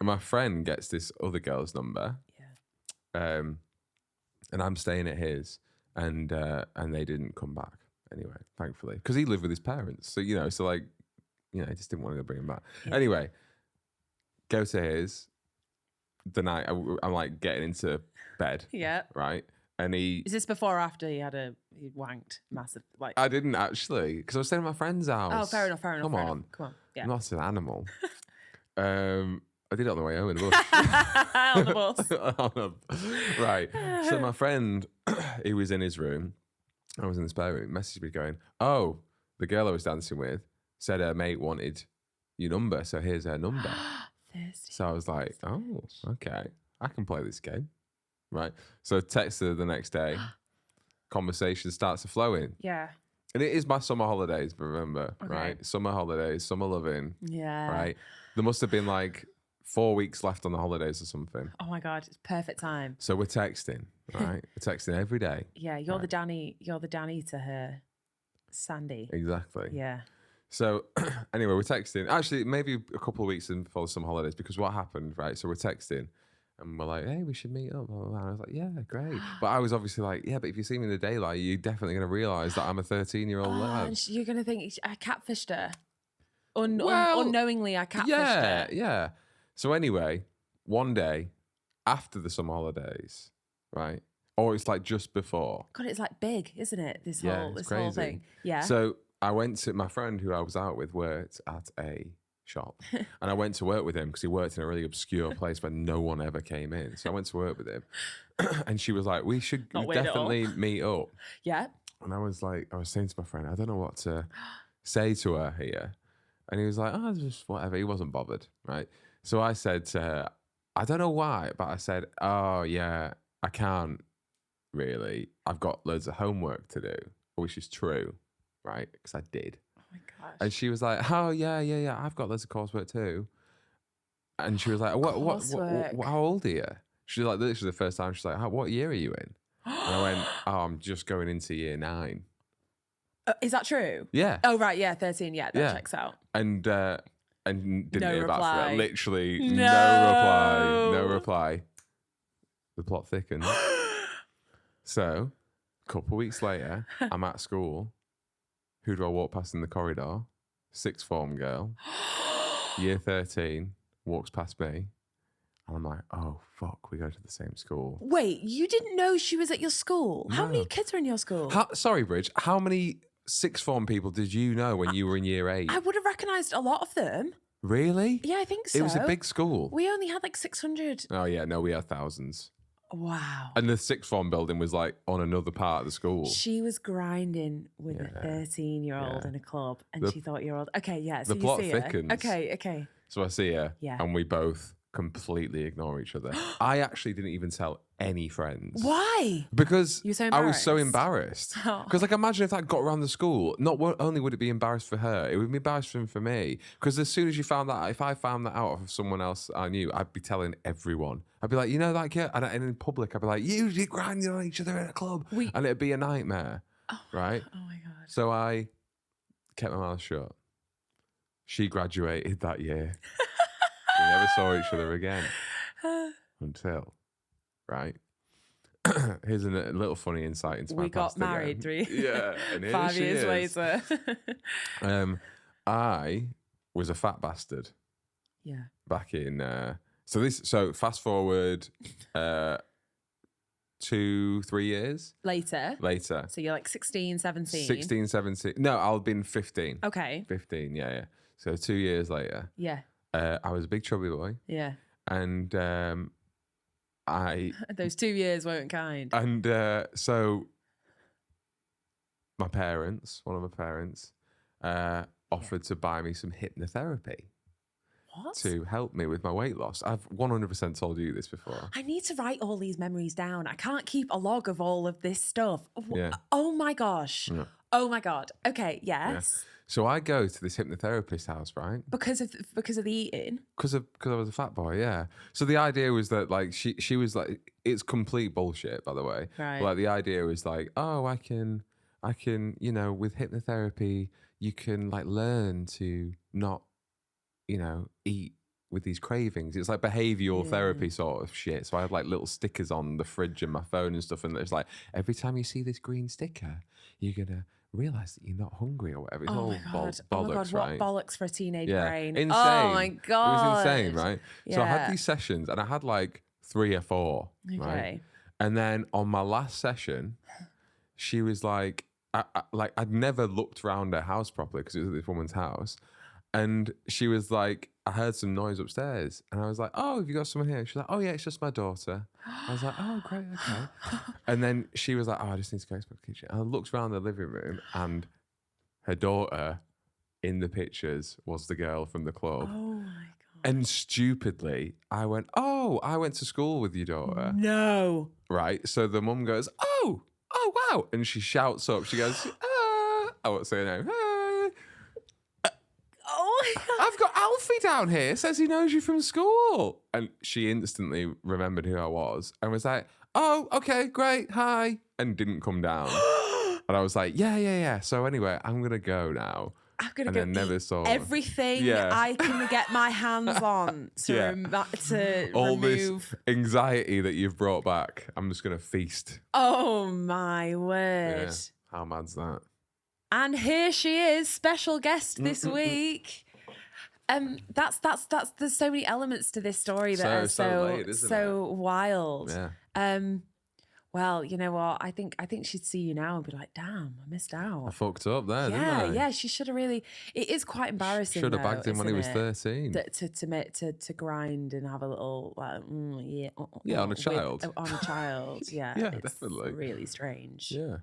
S3: my friend gets this other girl's number.
S2: Yeah.
S3: And I'm staying at his, and they didn't come back anyway, thankfully, because he lived with his parents. So I just didn't want to bring him back.
S2: Yeah.
S3: Anyway, go to his. The night I'm like getting into bed,
S2: Yeah.
S3: right? And he.
S2: Is this before or after he wanked massive? Like.
S3: I didn't actually, because I was staying at my friend's house.
S2: Oh, fair enough.
S3: Come on.
S2: Yeah.
S3: I'm not an animal. I did it on the way home in the bus.
S2: On the bus.
S3: Right. So my friend, he was in his room. I was in the spare room. Messaged me going, "Oh, the girl I was dancing with said her mate wanted your number, so here's her number."
S2: Thirsty.
S3: So I was like, "Oh, okay, I can play this game." Right. So I texted her the next day. Conversation starts to flow in.
S2: Yeah.
S3: And it is my summer holidays, remember,
S2: Okay.
S3: right? Summer holidays, summer loving,
S2: Yeah.
S3: right? There must have been like 4 weeks left on the holidays or something.
S2: Oh my God, it's perfect time.
S3: So we're texting, right? We're texting every day.
S2: Yeah, you're
S3: Right.
S2: the Danny. You're the Danny to her, Sandy.
S3: Exactly.
S2: Yeah.
S3: So anyway, we're texting. Actually, maybe a couple of weeks in before some holidays, because what happened, right? So we're texting and we're like, "Hey, we should meet up." Blah, blah, blah. And I was like, "Yeah, great." But I was obviously like, "Yeah, but if you see me in the daylight, you're definitely going to realise that I'm a 13-year-old lad."
S2: And you're gonna think I catfished her.
S3: Well,
S2: Unknowingly, I catfished her.
S3: Yeah. So anyway, one day after the summer holidays, right? Or it's like just before.
S2: God, it's like big, isn't it? This
S3: Yeah,
S2: whole
S3: it's
S2: whole
S3: crazy.
S2: thing. Yeah.
S3: So I went to my friend who I was out with worked at a shop, and I went to work with him because he worked in a really obscure place where no one ever came in. So I went to work with him, and she was like, "We should
S2: Not weird at all.
S3: definitely meet up."
S2: Yeah.
S3: And I was saying to my friend, I don't know what to say to her here. And he was like, "Oh, just whatever." He wasn't bothered, right? So I said to her, I don't know why, but I said, "Oh, yeah, I can't really. I've got loads of homework to do," which is true, right? Because I did.
S2: Oh my gosh.
S3: And she was like, "Oh, yeah, I've got loads of coursework too." And she was like,
S2: Coursework.
S3: how old are you?" She's like, literally the first time, she's like, "What year are you in?" And I went, "Oh, I'm just going into year 9.
S2: Is that true?
S3: Yeah.
S2: Oh right, yeah, 13. Yeah, that
S3: Yeah.
S2: checks out.
S3: And didn't
S2: No
S3: hear back from
S2: reply.
S3: her. Literally
S2: No.
S3: no reply. The plot thickens. So, a couple of weeks later, I'm at school. Who do I walk past in the corridor? Sixth form girl, year 13, walks past me. And I'm like, "Oh, fuck, we go to the same school."
S2: Wait, you didn't know she was at your school? How many
S3: No.
S2: kids are in your school?
S3: Sorry, Bridge, how many sixth form people did you know when you were in year 8?
S2: I would have recognised a lot of them.
S3: Really?
S2: Yeah, I think so.
S3: It was a big school.
S2: We only had like 600.
S3: Oh, yeah, no, we had thousands.
S2: Wow.
S3: And the sixth form building was like on another part of the school.
S2: She was grinding with a 13-year-old in a club, and she thought you're old. Okay, yeah. So
S3: the
S2: you
S3: plot
S2: see her.
S3: thickens.
S2: Okay.
S3: So I see her,
S2: Yeah.
S3: and we both completely ignore each other. I actually didn't even tell any friends.
S2: Why?
S3: Because
S2: You were so
S3: I was so
S2: embarrassed.
S3: embarrassed.
S2: Oh.
S3: Because like, imagine if that got around the school. Only would it be embarrassed for her, it would be embarrassing for me. Because as soon as you found that, if I found that out of someone else I knew, I'd be telling everyone. I'd be like, "You know that kid?" And in public, I'd be like, "You grinding on each other in a club," and it'd be a nightmare, right?
S2: Oh my God.
S3: So I kept my mouth shut. She graduated that year. We never saw each other again until, right? Here's a little funny insight into my
S2: We got
S3: past again.
S2: married
S3: and here
S2: 5
S3: she
S2: years
S3: is.
S2: later.
S3: I was a fat bastard
S2: Yeah.
S3: back in. So fast forward 2-3 years
S2: Later.
S3: later.
S2: So you're like 16, 17.
S3: 16, 17. No, I'll been 15.
S2: Okay.
S3: 15, yeah. So 2 years later,
S2: Yeah.
S3: I was a big chubby boy.
S2: Yeah.
S3: And
S2: Those 2 years weren't kind.
S3: And so one of my parents, offered to buy me some hypnotherapy.
S2: What?
S3: To help me with my weight loss. I've 100% told you this before.
S2: I need to write all these memories down. I can't keep a log of all of this stuff.
S3: Yeah.
S2: Oh my gosh.
S3: Yeah.
S2: Oh my God. Okay, yes.
S3: Yeah. So I go to this hypnotherapist house, right?
S2: Because of the eating?
S3: Because I was a fat boy, yeah. So the idea was that like she was like, it's complete bullshit, by the way.
S2: Right.
S3: But, like the idea was like, oh, I can, you know, with hypnotherapy, you can like learn to not, you know, eat with these cravings. It's like behavioral therapy sort of shit. So I had like little stickers on the fridge and my phone and stuff. And it's like, every time you see this green sticker, you're going to realize that you're not hungry or whatever. It's all bollocks,
S2: oh my God,
S3: right?
S2: what bollocks for a teenage brain.
S3: Insane.
S2: Oh my God.
S3: It was insane, right?
S2: Yeah.
S3: So I had these sessions and I had like 3 or 4, right? And then on my last session, she was like, I'd never looked around her house properly because it was at this woman's house. And she was like, I heard some noise upstairs. And I was like, oh, have you got someone here? She's like, oh, yeah, it's just my daughter. I was like, oh, great, okay. And then she was like, oh, I just need to go to the kitchen. And I looked around the living room and her daughter in the pictures was the girl from the club.
S2: Oh, my God.
S3: And stupidly, I went, oh, I went to school with your daughter.
S2: No.
S3: Right? So the mum goes, oh, wow. And she shouts up. She goes, I won't say her name.
S2: Oh my God.
S3: I've got Alfie down here. Says he knows you from school. And she instantly remembered who I was and was like, oh, okay, great. Hi. And didn't come down. And I was like, yeah. So anyway, I'm going to go now.
S2: I'm going to
S3: go never saw
S2: everything I can get my hands on to
S3: all
S2: remove.
S3: This anxiety that you've brought back. I'm just going to feast.
S2: Oh, my word.
S3: Yeah. How mad's that?
S2: And here she is, special guest this week. That's there's so many elements to this story that are so wild.
S3: Yeah.
S2: Well, you know what? I think she'd see you now and be like, "Damn, I missed out.
S3: I fucked up there, didn't I?"
S2: Yeah. She should have really. It is quite embarrassing.
S3: Should have bagged him when he was 13.
S2: To grind and have a little like,
S3: on a child.
S2: On a child, yeah.
S3: Yeah,
S2: it's
S3: definitely.
S2: Really strange.
S3: Yeah.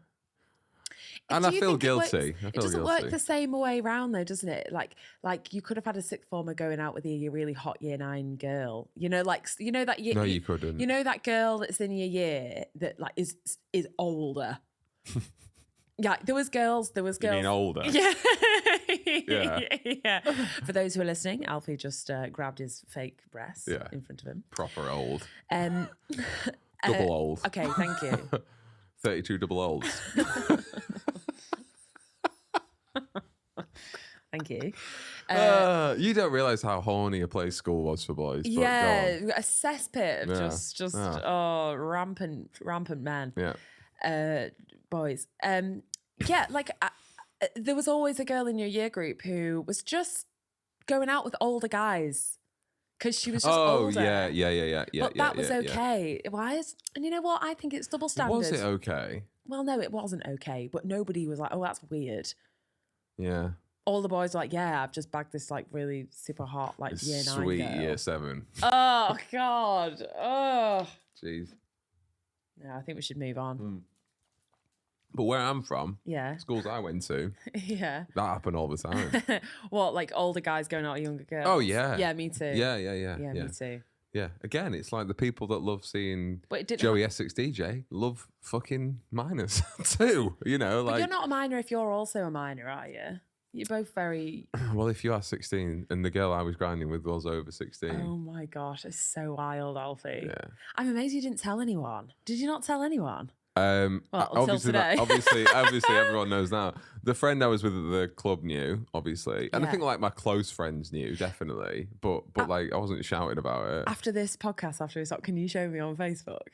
S3: And I feel guilty.
S2: It doesn't work the same way around though, doesn't it? Like you could have had a sixth former going out with your really hot year 9 girl. You know, like that year.
S3: No, you couldn't.
S2: You know that girl that's in your year that like is older. Yeah, there was girls. You
S3: mean older?
S2: Yeah.
S3: Yeah.
S2: For those who are listening, Alfie just grabbed his fake breast in front of him.
S3: Proper old.
S2: Double
S3: old.
S2: Okay, thank you.
S3: 32 double olds.
S2: Thank you.
S3: You don't realise how horny a place school was for boys. But
S2: yeah, a cesspit of just rampant men.
S3: Yeah.
S2: Boys. Yeah, like there was always a girl in your year group who was just going out with older guys because she was just older.
S3: Yeah.
S2: But that was okay. Why and you know what? I think it's double standard.
S3: Was it okay?
S2: Well, no, it wasn't okay. But nobody was like, oh, that's weird.
S3: Yeah.
S2: All the boys were like, yeah, I've just bagged this like really super hot like year 9
S3: sweet
S2: girl.
S3: year 7.
S2: Oh God. Oh.
S3: Jeez.
S2: Yeah, I think we should move on.
S3: But where I'm from,
S2: yeah,
S3: schools I went to,
S2: yeah,
S3: that happened all the time.
S2: What, like older guys going out with younger girls?
S3: Oh yeah.
S2: Yeah, me too.
S3: Yeah,
S2: me too.
S3: Yeah, again, it's like the people that love seeing
S2: But
S3: Joey Essex DJ love fucking minors too. You know, like
S2: but you're not a minor if you're also a minor, are you? You're both very.
S3: Well, if you are 16 and the girl I was grinding with was over 16.
S2: Oh my gosh, it's so wild, Alfie.
S3: Yeah.
S2: I'm amazed you didn't tell anyone. Did you not tell anyone?
S3: Well,
S2: obviously, today.
S3: obviously, everyone knows now. The friend I was with at the club knew, obviously, and I think like my close friends knew, definitely. But like I wasn't shouting about it.
S2: After this podcast, can you show me on Facebook?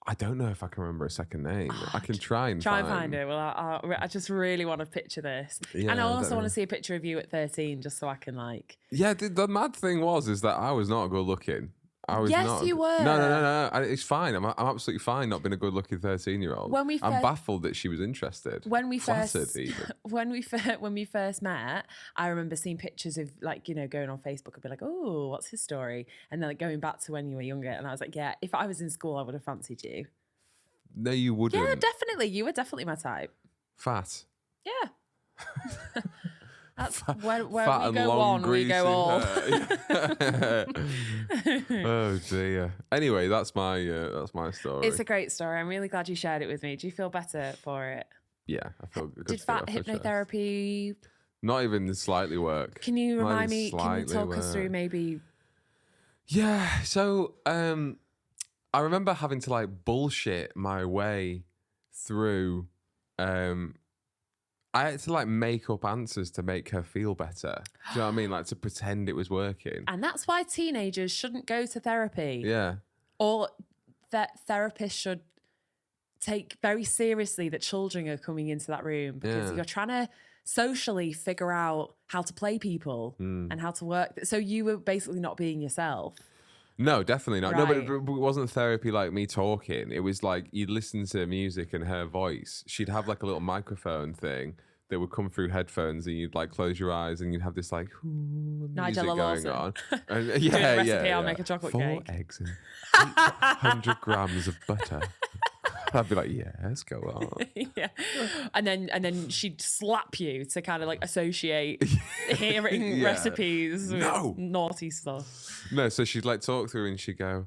S3: I don't know if I can remember a second name. I can try and
S2: find it. Well, I just really want to picture this, and I also want to see a picture of you at 13, just so I can like.
S3: Yeah, the mad thing is that I was not good looking. I was
S2: Yes,
S3: not.
S2: you were.
S3: No. It's fine. I'm absolutely fine not being a good-looking 13-year-old.
S2: When we
S3: I'm
S2: first-
S3: baffled that she was interested.
S2: When we
S3: Flattered,
S2: first,
S3: even.
S2: when we first met, I remember seeing pictures of like, you know, going on Facebook and be like, oh, what's his story? And then like going back to when you were younger, and I was like, yeah, if I was in school, I would have fancied you.
S3: No, you wouldn't.
S2: Yeah, definitely. You were definitely my type.
S3: Fat.
S2: Yeah. That's where
S3: Fat
S2: we
S3: and
S2: go
S3: long,
S2: on, we
S3: greasy
S2: go all.
S3: hair. Oh dear. Anyway, that's my story.
S2: It's a great story. I'm really glad you shared it with me. Do you feel better for it?
S3: Yeah, I feel good.
S2: Did
S3: to get
S2: fat
S3: off my chest.
S2: hypnotherapy?
S3: Not even slightly work.
S2: Can you
S3: Not
S2: remind
S3: even
S2: me? Can you
S3: slightly
S2: talk us through
S3: work.
S2: maybe?
S3: Yeah. So I remember having to like bullshit my way through. I had to like make up answers to make her feel better. Do you know what I mean? Like to pretend it was working.
S2: And that's why teenagers shouldn't go to therapy.
S3: Yeah.
S2: Or that therapists should take very seriously that children are coming into that room, because
S3: Yeah.
S2: you're trying to socially figure out how to play people and how to work. So you were basically not being yourself.
S3: No, definitely not. No,
S2: Right.
S3: but it wasn't therapy like me talking. It was like you'd listen to music and her voice. She'd have like a little microphone thing that would come through headphones, and you'd like close your eyes and you'd have this like music
S2: Nigella
S3: going
S2: Lawson.
S3: on. And,
S2: Doing the
S3: yeah,
S2: recipe,
S3: yeah.
S2: I'll make a chocolate
S3: 4
S2: cake.
S3: eggs and 800 grams of butter. I'd be like, yes, go on.
S2: Yeah. And then she'd slap you to kind of like associate hearing
S3: Yeah.
S2: recipes with
S3: No.
S2: naughty stuff.
S3: No, so she'd like talk through and she'd go,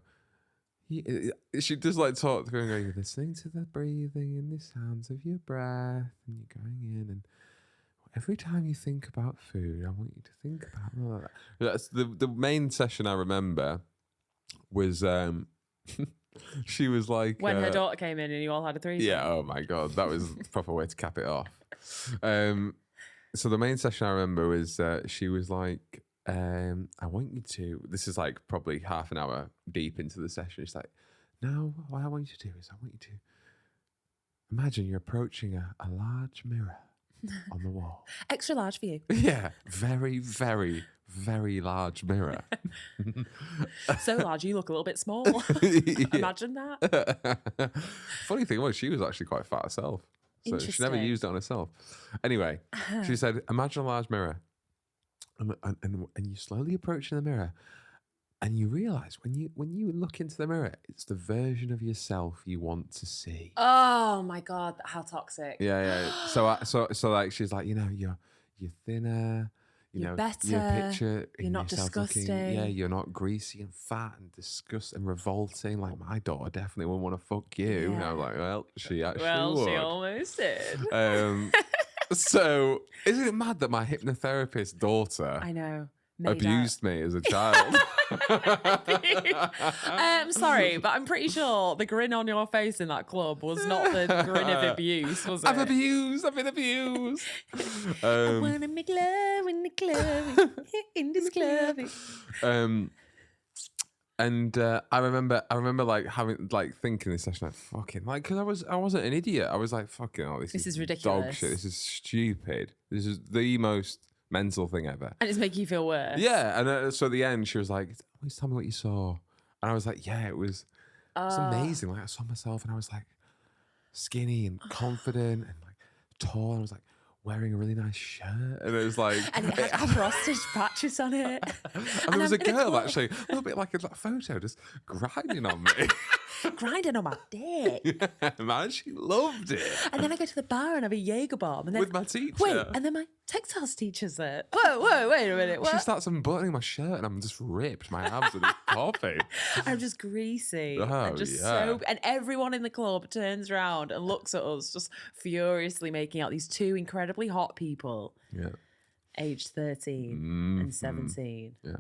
S3: she'd just like talk through and go, you're listening to the breathing and the sounds of your breath, and you're going in, and every time you think about food, I want you to think about that. That's the main session I remember was she was like
S2: When her daughter came in and you all had a threesome.
S3: yeah, oh my god, that was the proper way to cap it off. So the main session I remember was she was like, I want you to, this is like probably half an hour deep into the session. She's like, no, what I want you to do is I want you to imagine you're approaching a large mirror on the wall.
S2: Extra large for you.
S3: Yeah, very, very, very large mirror.
S2: So large you look a little bit small.
S3: Yeah.
S2: Imagine that.
S3: Funny thing was, she was actually quite fat herself. So she never
S2: Interesting.
S3: used it on herself. Anyway, she said, imagine a large mirror. And you slowly approach the mirror, and you realise when you look into the mirror, it's the version of yourself you want to see.
S2: Oh my God, how toxic.
S3: Yeah. So like she's like, you know, you're thinner.
S2: You're
S3: Your
S2: better,
S3: picture,
S2: you're
S3: in
S2: not
S3: yourself
S2: disgusting.
S3: yeah, you're not greasy and fat and disgusting and revolting. Like my daughter definitely wouldn't want to fuck you. And I was like, well, she actually would.
S2: She almost did.
S3: So isn't it mad that my hypnotherapist daughter
S2: I know.
S3: abused me as a child?
S2: I'm sorry, but I'm pretty sure the grin on your face in that club was not the grin of abuse, was it?
S3: I've been abused.
S2: I wanna make love in the club, in this club.
S3: And I remember like having like thinking this session like fucking like, because I wasn't an idiot. I was like fucking, oh, this is
S2: ridiculous.
S3: dog shit. This is stupid. This is the most mental thing ever.
S2: And it's making you feel worse.
S3: Yeah, and so at the end she was like, always tell me what you saw. And I was like, yeah, it was amazing. Like I saw myself and I was like skinny and confident and like tall, and I was like wearing a really nice shirt, and it was like,
S2: And it had cross-stitch patches on it.
S3: and there was a girl actually, a little bit like a photo, just grinding on me.
S2: Grinding on my dick.
S3: Yeah, man, she loved it.
S2: And then I go to the bar and have a Jaeger bomb. And then,
S3: With my teacher.
S2: Wait, and then my textiles teacher's there. Whoa, wait a minute.
S3: She
S2: What?
S3: starts unbuttoning my shirt and I'm just ripped. My abs are just popping.
S2: I'm just greasy.
S3: Oh,
S2: I'm just
S3: yeah.
S2: so. And everyone in the club turns around and looks at us, just furiously making out these two incredibly hot people,
S3: Yeah.
S2: aged 13 and 17.
S3: Yeah.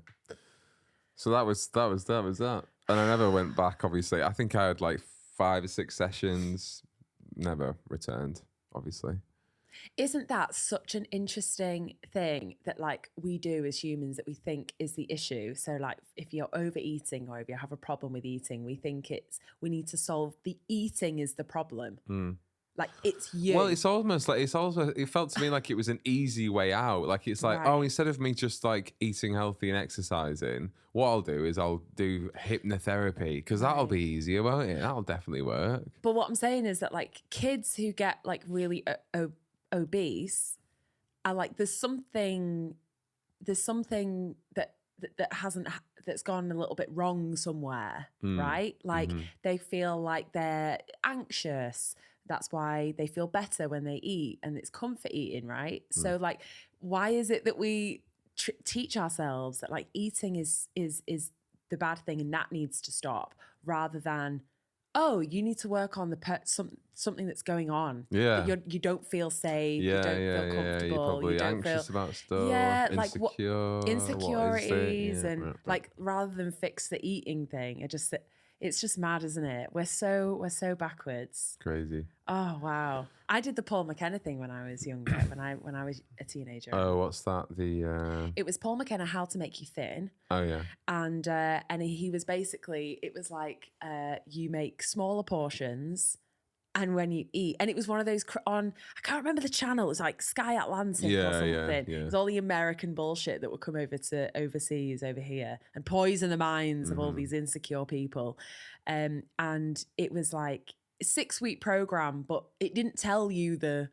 S3: So that was that. And I never went back, obviously. I think I had like 5 or 6 sessions, never returned, obviously.
S2: Isn't that such an interesting thing that like we do as humans that we think is the issue? So like if you're overeating or if you have a problem with eating, we think we need to solve the eating is the problem. Like it's you.
S3: Well, it's almost like it felt to me like it was an easy way out. Like it's like, oh, instead of me just like eating healthy and exercising, what I'll do is I'll do hypnotherapy because that'll be easier, won't it? That'll definitely work.
S2: But what I'm saying is that like kids who get like really obese are like there's something that's gone a little bit wrong somewhere, right? Like they feel like they're anxious. That's why they feel better when they eat, and it's comfort eating, right? So like, why is it that we teach ourselves that like eating is the bad thing and that needs to stop, rather than, oh, you need to work on something that's going on.
S3: Yeah.
S2: That you don't feel safe. You don't feel comfortable.
S3: You're probably
S2: you don't
S3: anxious about stuff.
S2: Yeah,
S3: insecure.
S2: like insecurities,
S3: Yeah,
S2: and like rather than fix the eating thing, it's just mad, isn't it? We're so backwards.
S3: Crazy.
S2: Oh wow! I did the Paul McKenna thing when I was younger, when I was a teenager.
S3: Oh, what's that?
S2: It was Paul McKenna, How to Make You Thin.
S3: Oh yeah.
S2: And he was basically, it was like you make smaller portions, and when you eat, and it was one of those I can't remember the channel. It was like Sky Atlantic or something.
S3: Yeah.
S2: It was all the American bullshit that would come over to overseas over here and poison the minds of all these insecure people. And it was like a 6-week program, but it didn't tell you the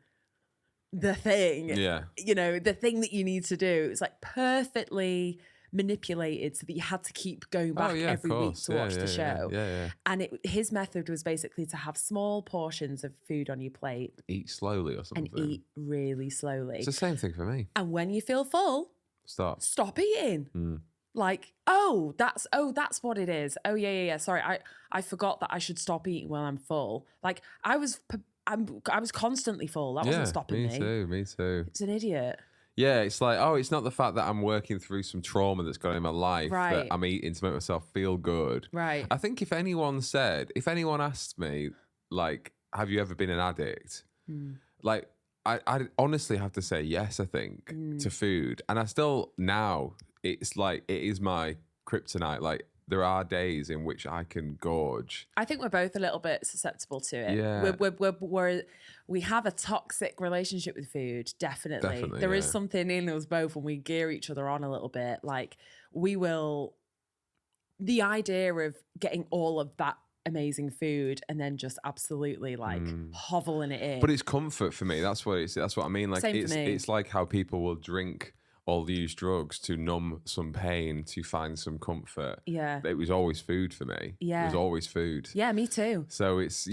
S2: thing.
S3: Yeah.
S2: You know, the thing that you need to do. It's like perfectly manipulated so that you had to keep going back every week to watch the show.
S3: Yeah.
S2: And his method was basically to have small portions of food on your plate.
S3: Eat slowly or something.
S2: And eat really slowly.
S3: It's the same thing for me.
S2: And when you feel full, stop eating. Like, that's what it is. Oh yeah. Sorry, I forgot that I should stop eating when I'm full. Like I was constantly full. That wasn't stopping me.
S3: Me too.
S2: It's an idiot.
S3: Yeah, it's like, oh, it's not the fact that I'm working through some trauma that's gone in my life that I'm eating to make myself feel good.
S2: Right.
S3: I think if anyone asked me, like, have you ever been an addict? Like, I honestly have to say yes, I think, to food. And I still, now, it's like, it is my kryptonite. Like, there are days in which I can gorge.
S2: I think we're both a little bit susceptible to it.
S3: Yeah.
S2: We have a toxic relationship with food, definitely. There is something in us both when we gear each other on a little bit. Like the idea of getting all of that amazing food and then just absolutely like hoveling it in.
S3: But it's comfort for me. That's what I mean. Like
S2: Same for me.
S3: It's like how people will drink all these drugs to numb some pain, to find some comfort.
S2: Yeah.
S3: It was always food for me.
S2: Yeah.
S3: It was always food.
S2: Yeah, me too.
S3: So it's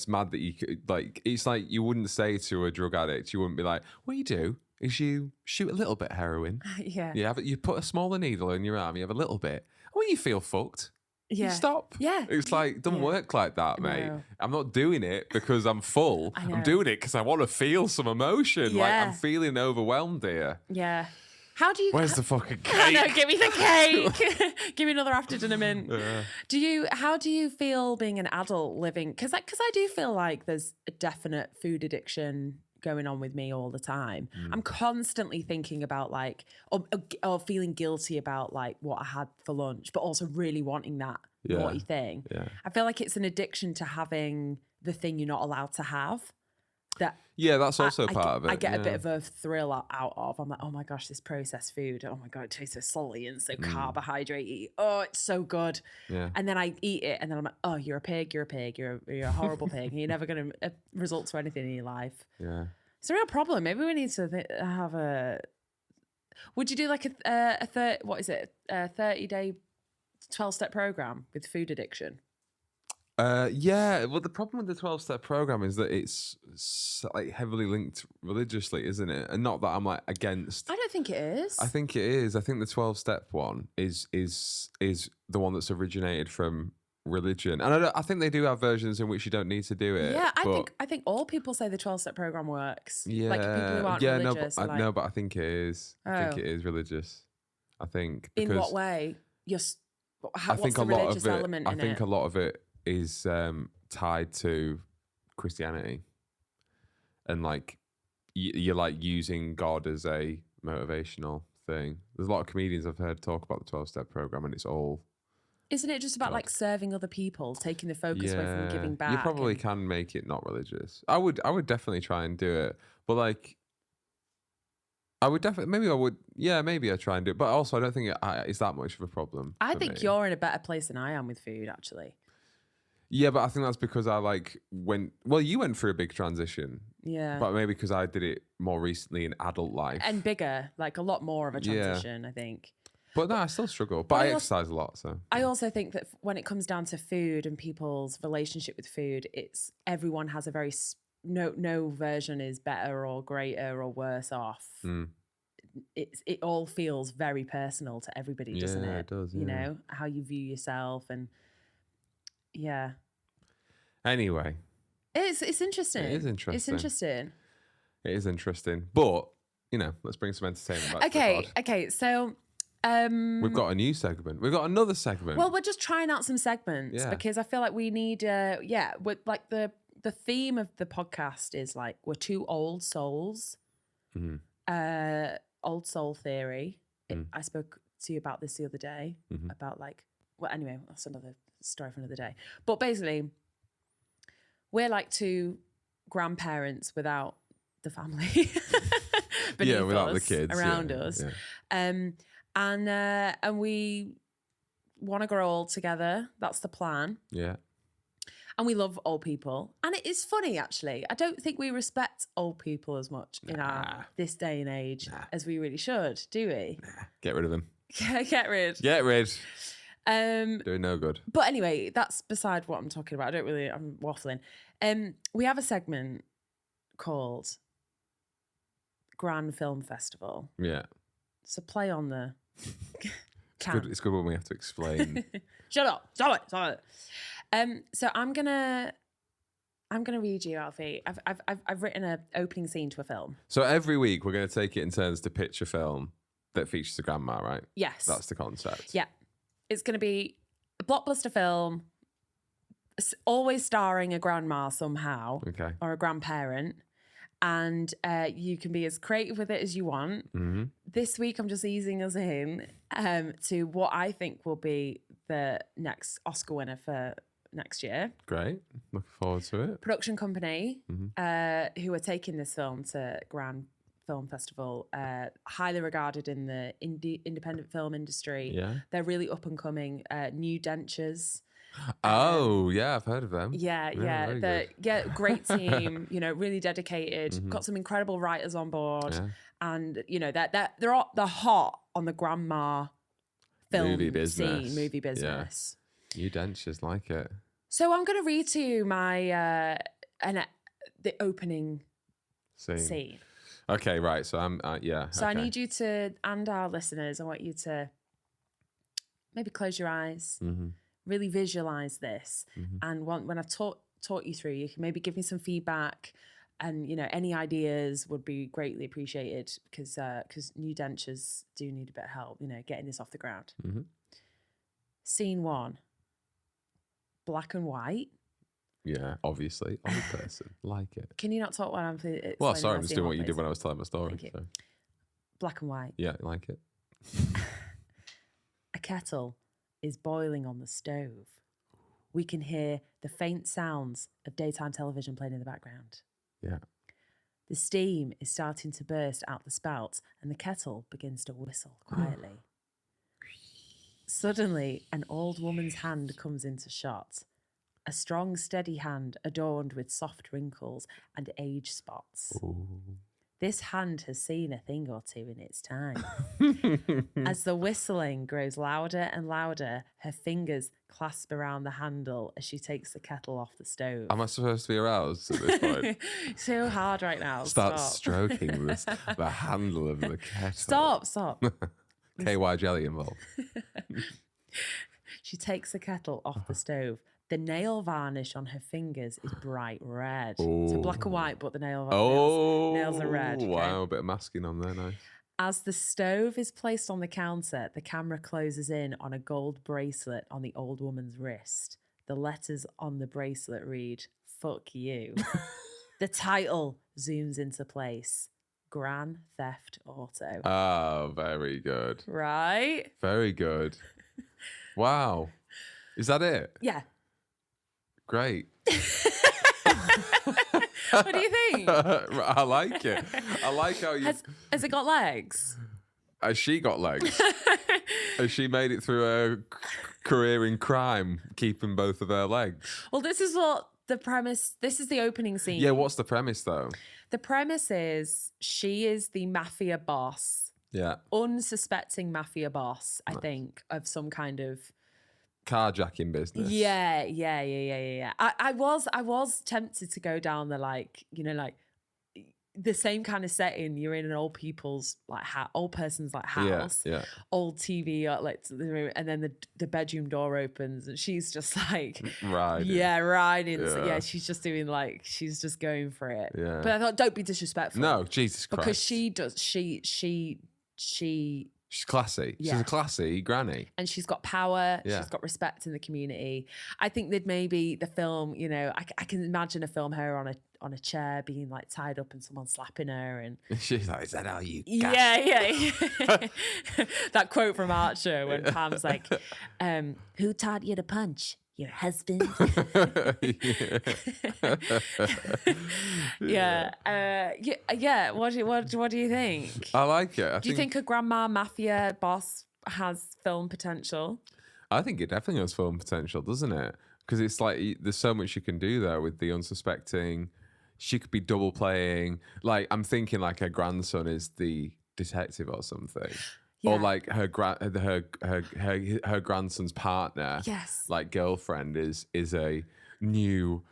S3: mad that you could, like, it's like you wouldn't say to a drug addict, you wouldn't be like, what you do is you shoot a little bit of heroin.
S2: Yeah.
S3: You put a smaller needle in your arm, you have a little bit. When you feel fucked, you stop.
S2: Yeah.
S3: It's like, doesn't work like that, mate.
S2: No.
S3: I'm not doing it because I'm full. I'm doing it because I want to feel some emotion. Like, I'm feeling overwhelmed here.
S2: Yeah. How do you?
S3: Where's the fucking cake?
S2: No, give me the cake. Give me another after dinner mint. How do you feel being an adult living? Because I do feel like there's a definite food addiction going on with me all the time. I'm constantly thinking about like, or feeling guilty about like what I had for lunch, but also really wanting that naughty thing.
S3: Yeah.
S2: I feel like it's an addiction to having the thing you're not allowed to have.
S3: That's also part of it.
S2: I get a bit of a thrill out of. I'm like, oh my gosh, this processed food. Oh my God, it tastes so salty and so carbohydrate-y. Oh, it's so good.
S3: Yeah.
S2: And then I eat it and then I'm like, oh, you're a pig, you're a horrible pig. And you're never going to result to anything in your life.
S3: Yeah.
S2: It's a real problem. Maybe we need to have a... Would you do like a 30-day 12-step program with food addiction?
S3: Well, the problem with the 12-step program is that it's like heavily linked religiously, isn't it? And not that I'm like against.
S2: I don't think it is.
S3: I think it is. I think the 12-step one is the one that's originated from religion, and I think they do have versions in which you don't need to do it.
S2: Yeah, I think all people say the 12-step program works.
S3: Yeah,
S2: like people who aren't religious.
S3: No, but I think it is. I think it is religious. I think.
S2: In what way? What's the religious element in it?
S3: I think a lot of it is tied to Christianity, and like you're like using God as a motivational thing. There's a lot of comedians I've heard talk about the 12-step program, and it's all
S2: Isn't it just about like serving other people, taking the focus away from giving back?
S3: You probably can make it not religious. I would definitely try and do it, but like, I would definitely, maybe I'd try and do it, but also I don't think it's that much of a problem.
S2: I think you're in a better place than I am with food, actually.
S3: Yeah, but I think that's because I you went through a big transition.
S2: Yeah.
S3: But maybe because I did it more recently in adult life.
S2: And bigger, like a lot more of a transition, I think.
S3: But no, I still struggle. But I exercise a lot, so.
S2: I also think that when it comes down to food and people's relationship with food, everyone has a very, no version is better or greater or worse off. It all feels very personal to everybody, doesn't it?
S3: Yeah, it does. Yeah.
S2: You know, how you view yourself and
S3: Anyway.
S2: It's interesting.
S3: It is interesting.
S2: It's interesting.
S3: It is interesting. But, let's bring some entertainment back to the pod.
S2: Okay, so...
S3: we've got a new segment. We've got another segment.
S2: Well, we're just trying out some segments because I feel like we need, we're, like the theme of the podcast is like we're two old souls, old soul theory. I spoke to you about this the other day about anyway, that's another story for another day. But basically, we're like two grandparents without the family,
S3: without
S2: us,
S3: the kids
S2: around us. Yeah. And we want to grow old together. That's the plan.
S3: Yeah.
S2: And we love old people. And it is funny, actually. I don't think we respect old people as much in this day and age as we really should, do we?
S3: Nah. Get rid of them.
S2: Get rid.
S3: Get rid. Doing no good.
S2: But anyway, that's beside what I'm talking about. I'm waffling. We have a segment called Gran Film Festival.
S3: Yeah.
S2: So play on the...
S3: It's good when we have to explain.
S2: Shut up! Stop it! So I'm gonna read you, Alfie. I've written an opening scene to a film.
S3: So every week we're gonna take it in turns to pitch a film that features a grandma, right?
S2: Yes,
S3: that's the concept.
S2: Yeah, it's gonna be a blockbuster film, always starring a grandma somehow, or a grandparent. And you can be as creative with it as you want. Mm-hmm. This week, I'm just easing us in to what I think will be the next Oscar winner for next year.
S3: Great. Looking forward to it.
S2: Production company who are taking this film to Gran Film Festival, highly regarded in the independent film industry.
S3: Yeah.
S2: They're really up and coming. New Dentures.
S3: I've heard of them.
S2: Great team, really dedicated, got some incredible writers on board, and they're hot on the grandma film movie business.
S3: Yeah. New Dentures, like it.
S2: So I'm going to read to you my the opening scene.
S3: Okay, right. So So
S2: I need you to, and our listeners, I want you to maybe close your eyes. Mm-hmm. Really visualize this, and when I've taught you through, you can maybe give me some feedback, and any ideas would be greatly appreciated because New Dentures do need a bit of help, getting this off the ground. Mm-hmm. Scene 1, black and white.
S3: Yeah, obviously, old person, like it.
S2: Can you not talk while I'm?
S3: Well, sorry, I'm just doing what you did when I was telling my story.
S2: Thank you. So. Black and white.
S3: Yeah, like it.
S2: A kettle is boiling on the stove. We can hear the faint sounds of daytime television playing in the background.
S3: Yeah.
S2: The steam is starting to burst out the spout and the kettle begins to whistle quietly. Suddenly, an old woman's hand comes into shot. A strong, steady hand adorned with soft wrinkles and age spots. Ooh. This hand has seen a thing or two in its time. As the whistling grows louder and louder, her fingers clasp around the handle as she takes the kettle off the stove.
S3: Am I supposed to be aroused at this point?
S2: So hard right now.
S3: Start stroking the handle of the
S2: Stop.
S3: kettle. KY jelly involved.
S2: She takes the kettle off the stove. The nail varnish on her fingers is bright red.
S3: Ooh.
S2: So black and white, but the nails are red. Okay?
S3: Wow, a bit of masking on there, nice.
S2: As the stove is placed on the counter, the camera closes in on a gold bracelet on the old woman's wrist. The letters on the bracelet read, "Fuck you." The title zooms into place. Gran Theft Auto.
S3: Oh, very good.
S2: Right?
S3: Very good. Wow. Is that it?
S2: Yeah.
S3: Great.
S2: What do you think?
S3: I like it. I like how you...
S2: Has it got legs?
S3: Has she got legs? Has she made it through a career in crime, keeping both of her legs?
S2: Well, this is what the premise... This is the opening scene.
S3: Yeah, what's the premise, though?
S2: The premise is she is the mafia boss.
S3: Yeah.
S2: Unsuspecting mafia boss, I think, of some kind of...
S3: Carjacking business.
S2: Yeah. I was tempted to go down the like, you know, like the same kind of setting. You're in an old people's like old person's like house, old TV like and then the bedroom door opens and she's just like riding. So, yeah, she's just doing like she's just going for it.
S3: Yeah.
S2: But I thought, don't be disrespectful.
S3: No, Jesus Christ.
S2: Because
S3: She's classy.
S2: Yeah.
S3: She's a classy granny.
S2: And she's got power.
S3: Yeah.
S2: She's got respect in the community. I think that maybe the film, you know, I can imagine a film her on a chair being like tied up and someone slapping her and
S3: she's like, is that how you
S2: Yeah. That quote from Archer when Pam's like, who taught you to punch? Your husband? Yeah. What do you think?
S3: I like it.
S2: Do you think a grandma mafia boss has film potential?
S3: I think it definitely has film potential, doesn't it? Because it's like there's so much you can do there with the unsuspecting. She could be double playing. Like I'm thinking, like her grandson is the detective or something.
S2: Yeah.
S3: Or like her grandson's partner, like girlfriend, is a new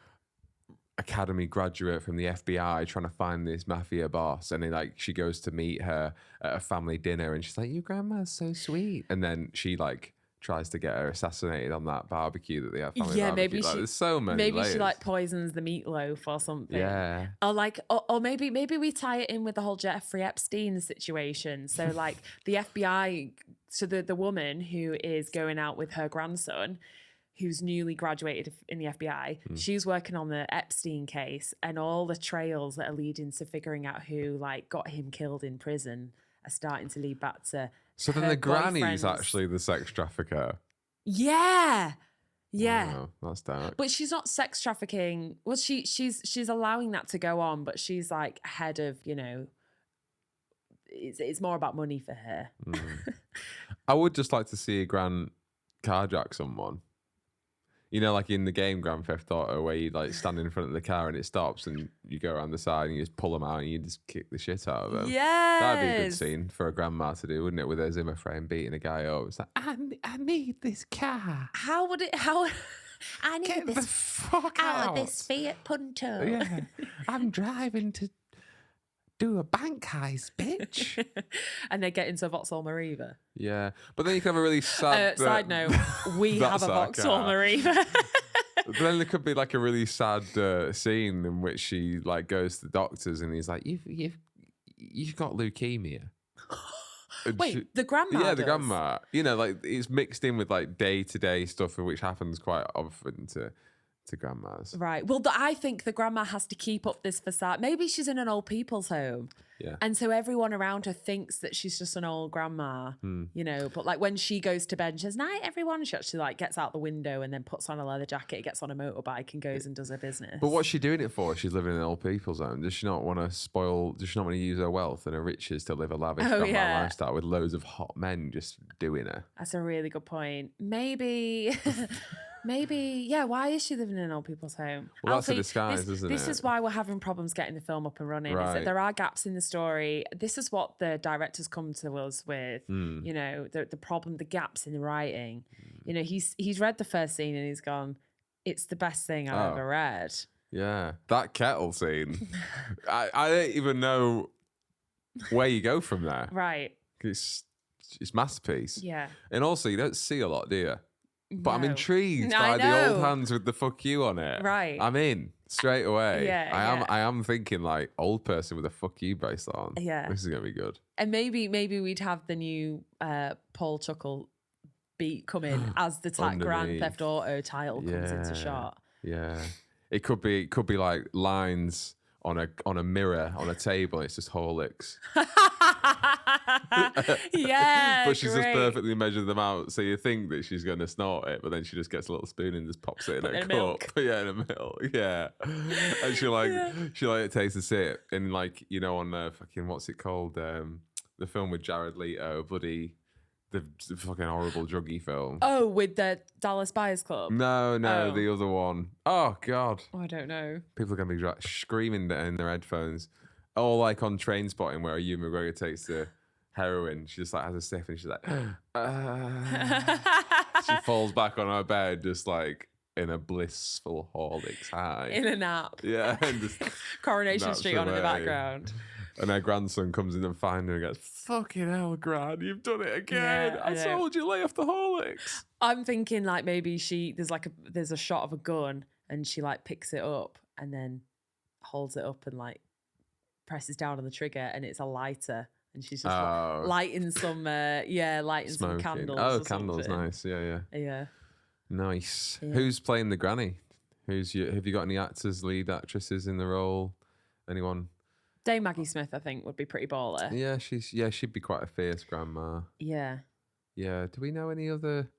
S3: academy graduate from the FBI trying to find this mafia boss, and then like she goes to meet her at a family dinner, and she's like, "Your grandma's so sweet," and then she like tries to get her assassinated on that barbecue that they have.
S2: Maybe
S3: like, there's so many. Layers.
S2: She like poisons the meatloaf or something.
S3: Yeah.
S2: Or like, or maybe we tie it in with the whole Jeffrey Epstein situation. So like the FBI, so the woman who is going out with her grandson, who's newly graduated in the FBI, she's working on the Epstein case, and all the trails that are leading to figuring out who like got him killed in prison are starting to lead back to.
S3: So then the granny's actually the sex trafficker.
S2: Yeah.
S3: Wow, that's dark.
S2: But she's not sex trafficking. Well, she's allowing that to go on, but she's like head of, you know, it's more about money for her.
S3: I would just like to see a gran carjack someone. You know, like in the game Grand Theft Auto, where you like stand in front of the car and it stops, and you go around the side and you just pull them out and you just kick the shit out of them.
S2: Yes,
S3: that'd be a good scene for a grandma to do, wouldn't it? With her Zimmer frame beating a guy up. It's like, I need this car.
S2: How would it? I need
S3: Get
S2: this
S3: the fuck
S2: out of this Fiat Punto.
S3: Yeah, I'm driving to do a bank heist, bitch.
S2: And they get into a Vauxhall Mariva.
S3: Yeah, but then you can have a really sad...
S2: side note, we have a Vauxhall Mariva.
S3: But then there could be like a really sad scene in which she like goes to the doctors and he's like, you've got leukemia.
S2: Wait, the grandma?
S3: Yeah, the grandma. You know, like it's mixed in with like day-to-day stuff, which happens quite often to grandmas.
S2: Right. Well, I think the grandma has to keep up this facade. Maybe she's in an old people's home.
S3: Yeah.
S2: And so everyone around her thinks that she's just an old grandma, you know, but like when she goes to bed and she says, night, everyone, she actually like gets out the window and then puts on a leather jacket, gets on a motorbike and goes and does her business.
S3: But what's she doing it for? She's living in an old people's home. Does she not want to use her wealth and her riches to live a lavish grandma lifestyle with loads of hot men just doing her?
S2: That's a really good point. Maybe... yeah, why is she living in an old people's home?
S3: Well,
S2: Alfie,
S3: that's a disguise, isn't it?
S2: This is why we're having problems getting the film up and running. Is that there are gaps in the story. This is what the directors come to us with, you know, the problem, the gaps in the writing. You know, he's read the first scene and he's gone, it's the best thing I've ever read.
S3: Yeah, that kettle scene. I don't even know where you go from there.
S2: Right.
S3: It's masterpiece.
S2: Yeah.
S3: And also, you don't see a lot, do you? But I'm
S2: No.
S3: intrigued by the old hands with the fuck you on it.
S2: Right.
S3: I'm in straight away.
S2: Yeah,
S3: I am thinking like old person with a fuck you bracelet on.
S2: Yeah.
S3: This is gonna be good.
S2: And maybe we'd have the new Paul Chuckle beat come in as the Grand Theft Auto title comes into shot.
S3: Yeah. It could be like lines on a mirror on a table. It's just Horlicks.
S2: Yeah,
S3: but she's just
S2: great.
S3: perfectly measured them out. So you think that she's going to snort it, but then she just gets a little spoon and just pops it in a cup.
S2: milk.
S3: Yeah, in a milk. Yeah, and she takes a sip and like on fucking what's it called the film with Jared Leto, bloody the fucking horrible druggy film.
S2: Oh, with the Dallas Buyers Club.
S3: No,
S2: Oh.
S3: the other one. Oh God,
S2: I don't know.
S3: people are gonna be screaming in their headphones. Or like on Train Spotting where Ewan McGregor takes the heroin. She just like has a sniff and she's like, she falls back on her bed just like in a blissful Horlicks high.
S2: In a nap.
S3: Yeah. And just
S2: Coronation Street on in the
S3: away.
S2: background.
S3: And her grandson comes in and finds her and goes, fucking hell, Gran, you've done it again.
S2: Yeah,
S3: I told you, lay off the Horlicks.
S2: I'm thinking like maybe there's a shot of a gun and she like picks it up and then holds it up and like presses down on the trigger and it's a lighter and she's just like, lighting some some candles.
S3: Oh,
S2: or
S3: candles,
S2: something.
S3: nice. Yeah. Nice.
S2: Yeah.
S3: Who's playing the granny? Have you got any actors, lead actresses in the role? Anyone?
S2: Dame Maggie Smith, I think, would be pretty baller.
S3: Yeah, she'd be quite a fierce grandma.
S2: Yeah.
S3: Yeah. Do we know any other?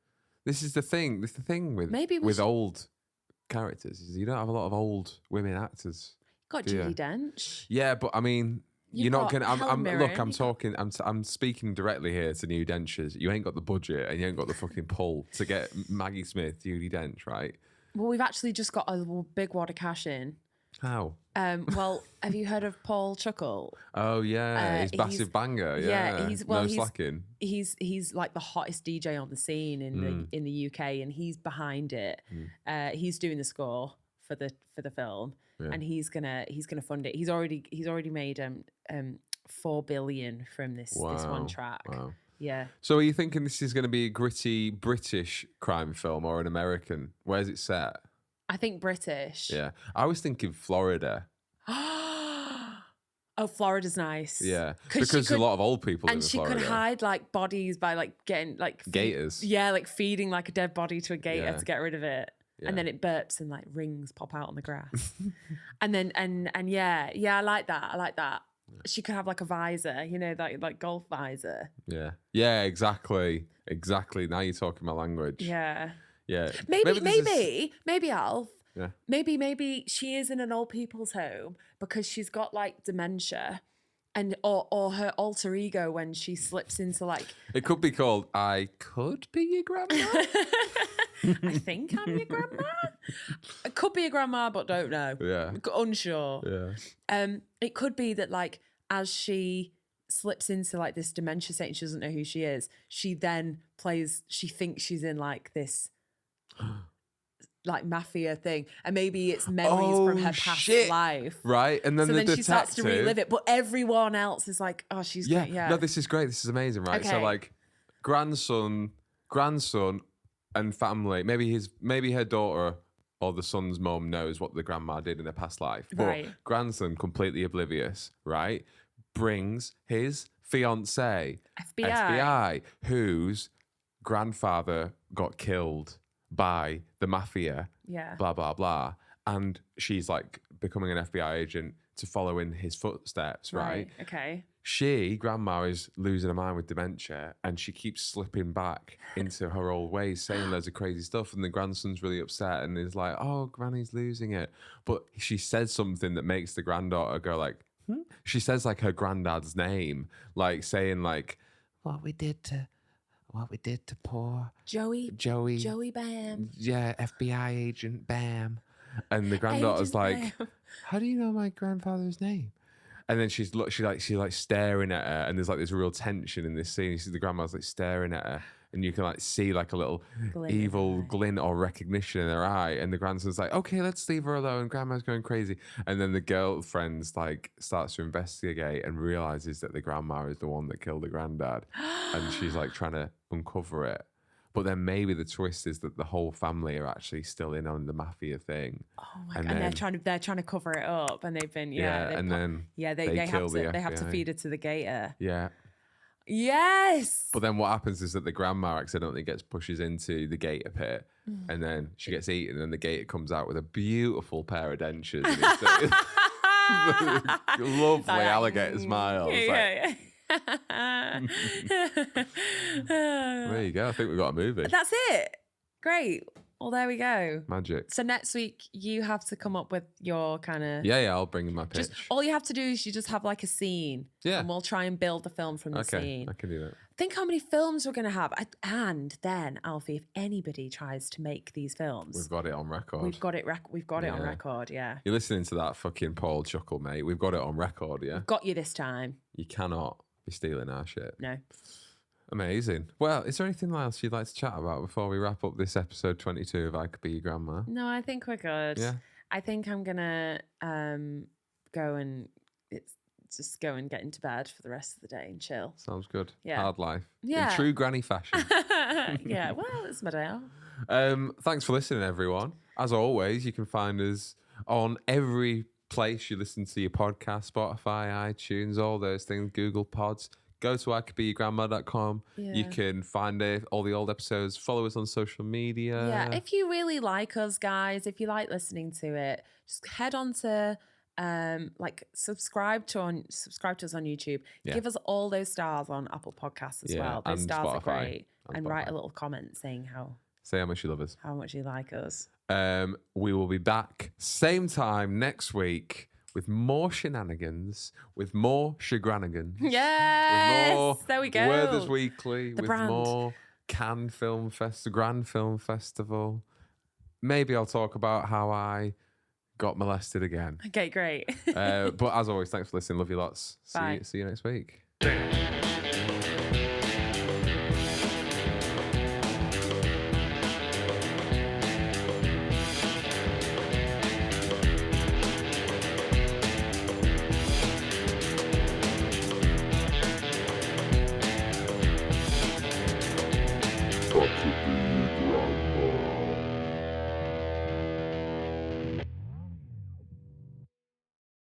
S3: This is the thing. This is the thing with old characters is you don't have a lot of old women actors.
S2: Got Judi Dench.
S3: Yeah, but I mean,
S2: You've
S3: you're not
S2: got
S3: gonna.
S2: Helen Mirren,
S3: I'm talking. I'm speaking directly here to new dentures. You ain't got the budget and you ain't got the fucking pull to get Maggie Smith, Judi Dench, right?
S2: Well, we've actually just got a big wad of cash in.
S3: How?
S2: Well, have you heard of Paul Chuckle?
S3: Oh yeah, he's massive banger. Yeah,
S2: he's
S3: slacking.
S2: He's like the hottest DJ on the scene in the UK, and he's behind it. He's doing the score for the film, and he's gonna fund it. He's already made 4 billion from this one track.
S3: Wow.
S2: Yeah.
S3: So are you thinking this is going to be a gritty British crime film or an American? Where's it set?
S2: I think British.
S3: Yeah, I was thinking Florida.
S2: Oh, Florida's nice.
S3: Yeah, because a lot of old people live in Florida.
S2: And she could hide like bodies by like getting like
S3: gators.
S2: Yeah, like feeding like a dead body to a gator
S3: Yeah.
S2: to get rid of it.
S3: Yeah.
S2: And then it burps and like rings pop out on the grass. and then and yeah, I like that. She could have like a visor, like golf visor.
S3: Yeah, exactly. Now you're talking my language.
S2: Yeah.
S3: Yeah.
S2: Maybe Alf.
S3: Yeah.
S2: Maybe she is in an old people's home because she's got like dementia, and or her alter ego when she slips into like.
S3: It could be called "I Could Be Your Grandma."
S2: I think I'm your grandma. It could be a grandma, but don't know.
S3: Yeah.
S2: Unsure.
S3: Yeah.
S2: It could be that like as she slips into like this dementia state and she doesn't know who she is, she then she thinks she's in like this like mafia thing, and maybe it's memories from her past life,
S3: right? And then
S2: then she starts to relive it, but everyone else is like, oh, she's
S3: No, this is great. This is amazing, right?
S2: Okay.
S3: So like grandson and family, maybe her daughter or the son's mum knows what the grandma did in her past life, but
S2: Right.
S3: grandson completely oblivious, right? Brings his fiance FBI, whose grandfather got killed by the mafia,
S2: Yeah.
S3: blah blah blah, and she's like becoming an FBI agent to follow in his footsteps, right?
S2: Okay.
S3: Grandma is losing her mind with dementia, and she keeps slipping back into her old ways, saying loads of crazy stuff, and the grandson's really upset and is like, oh, Granny's losing it. But she says something that makes the granddaughter go like, She says like her granddad's name, like saying like, what we did to poor
S2: Joey Bam.
S3: Yeah, FBI agent Bam. And the granddaughter's like, how do you know my grandfather's name? And then she's staring at her, and there's like this real tension in this scene. You see the grandma's like staring at her, and you can like see like a little evil glint or recognition in her eye. And the grandson's like, okay, let's leave her alone. Grandma's going crazy. And then the girlfriend's like starts to investigate and realizes that the grandma is the one that killed the granddad, and she's like trying to uncover it. But then maybe the twist is that the whole family are actually still in on the mafia thing.
S2: Oh my god! And they're trying to cover it up, and they've been they have to feed it to the gator.
S3: Yeah.
S2: Yes.
S3: But then what happens is that the grandma accidentally pushes into the gator pit, and then she gets eaten, and the gator comes out with a beautiful pair of dentures. And it's lovely alligator smile. There you go. I think we've got a movie.
S2: That's it. Great. Well, there we go.
S3: Magic.
S2: So next week you have to come up with your kind of...
S3: Yeah, I'll bring in my pitch.
S2: All you have to do is you just have like a scene.
S3: Yeah.
S2: And we'll try and build the film from the scene.
S3: I can do that.
S2: Think how many films we're going to have. And then, Alfie, if anybody tries to make these films...
S3: We've got it on record.
S2: We've got it on record, yeah.
S3: You're listening to that fucking Paul Chuckle, mate. We've got it on record, yeah?
S2: Got you this time.
S3: You cannot be stealing our shit.
S2: No.
S3: Amazing. Well, is there anything else you'd like to chat about before we wrap up this episode 22 of I Could Be Your Grandma?
S2: No, I think we're good.
S3: Yeah.
S2: I think I'm going to go and get into bed for the rest of the day and chill.
S3: Sounds good.
S2: Yeah.
S3: Hard life.
S2: Yeah.
S3: In true granny fashion.
S2: Yeah, well, it's my day off.
S3: Thanks for listening, everyone. As always, you can find us on every place you listen to your podcast, Spotify, iTunes, all those things, Google Pods. Go to ICouldBeYourGrandma.com.
S2: Yeah.
S3: You can find all the old episodes. Follow us on social media.
S2: Yeah, if you really like us, guys, if you like listening to it, just head on to subscribe to us on YouTube.
S3: Yeah.
S2: Give us all those stars on Apple Podcasts as well. Those
S3: and
S2: stars
S3: Spotify.
S2: are great. And write
S3: Spotify.
S2: a little comment saying
S3: Say how much you love us.
S2: how much you like us.
S3: We will be back same time next week with more shenanigans, with more shagranigans.
S2: Yes,
S3: With more
S2: there we go.
S3: Werther's Weekly,
S2: The
S3: with
S2: brand.
S3: more Gran Film Festival. Maybe I'll talk about how I got molested again.
S2: Okay, great.
S3: But as always, thanks for listening. Love you lots.
S2: Bye.
S3: See you next week.
S1: Damn.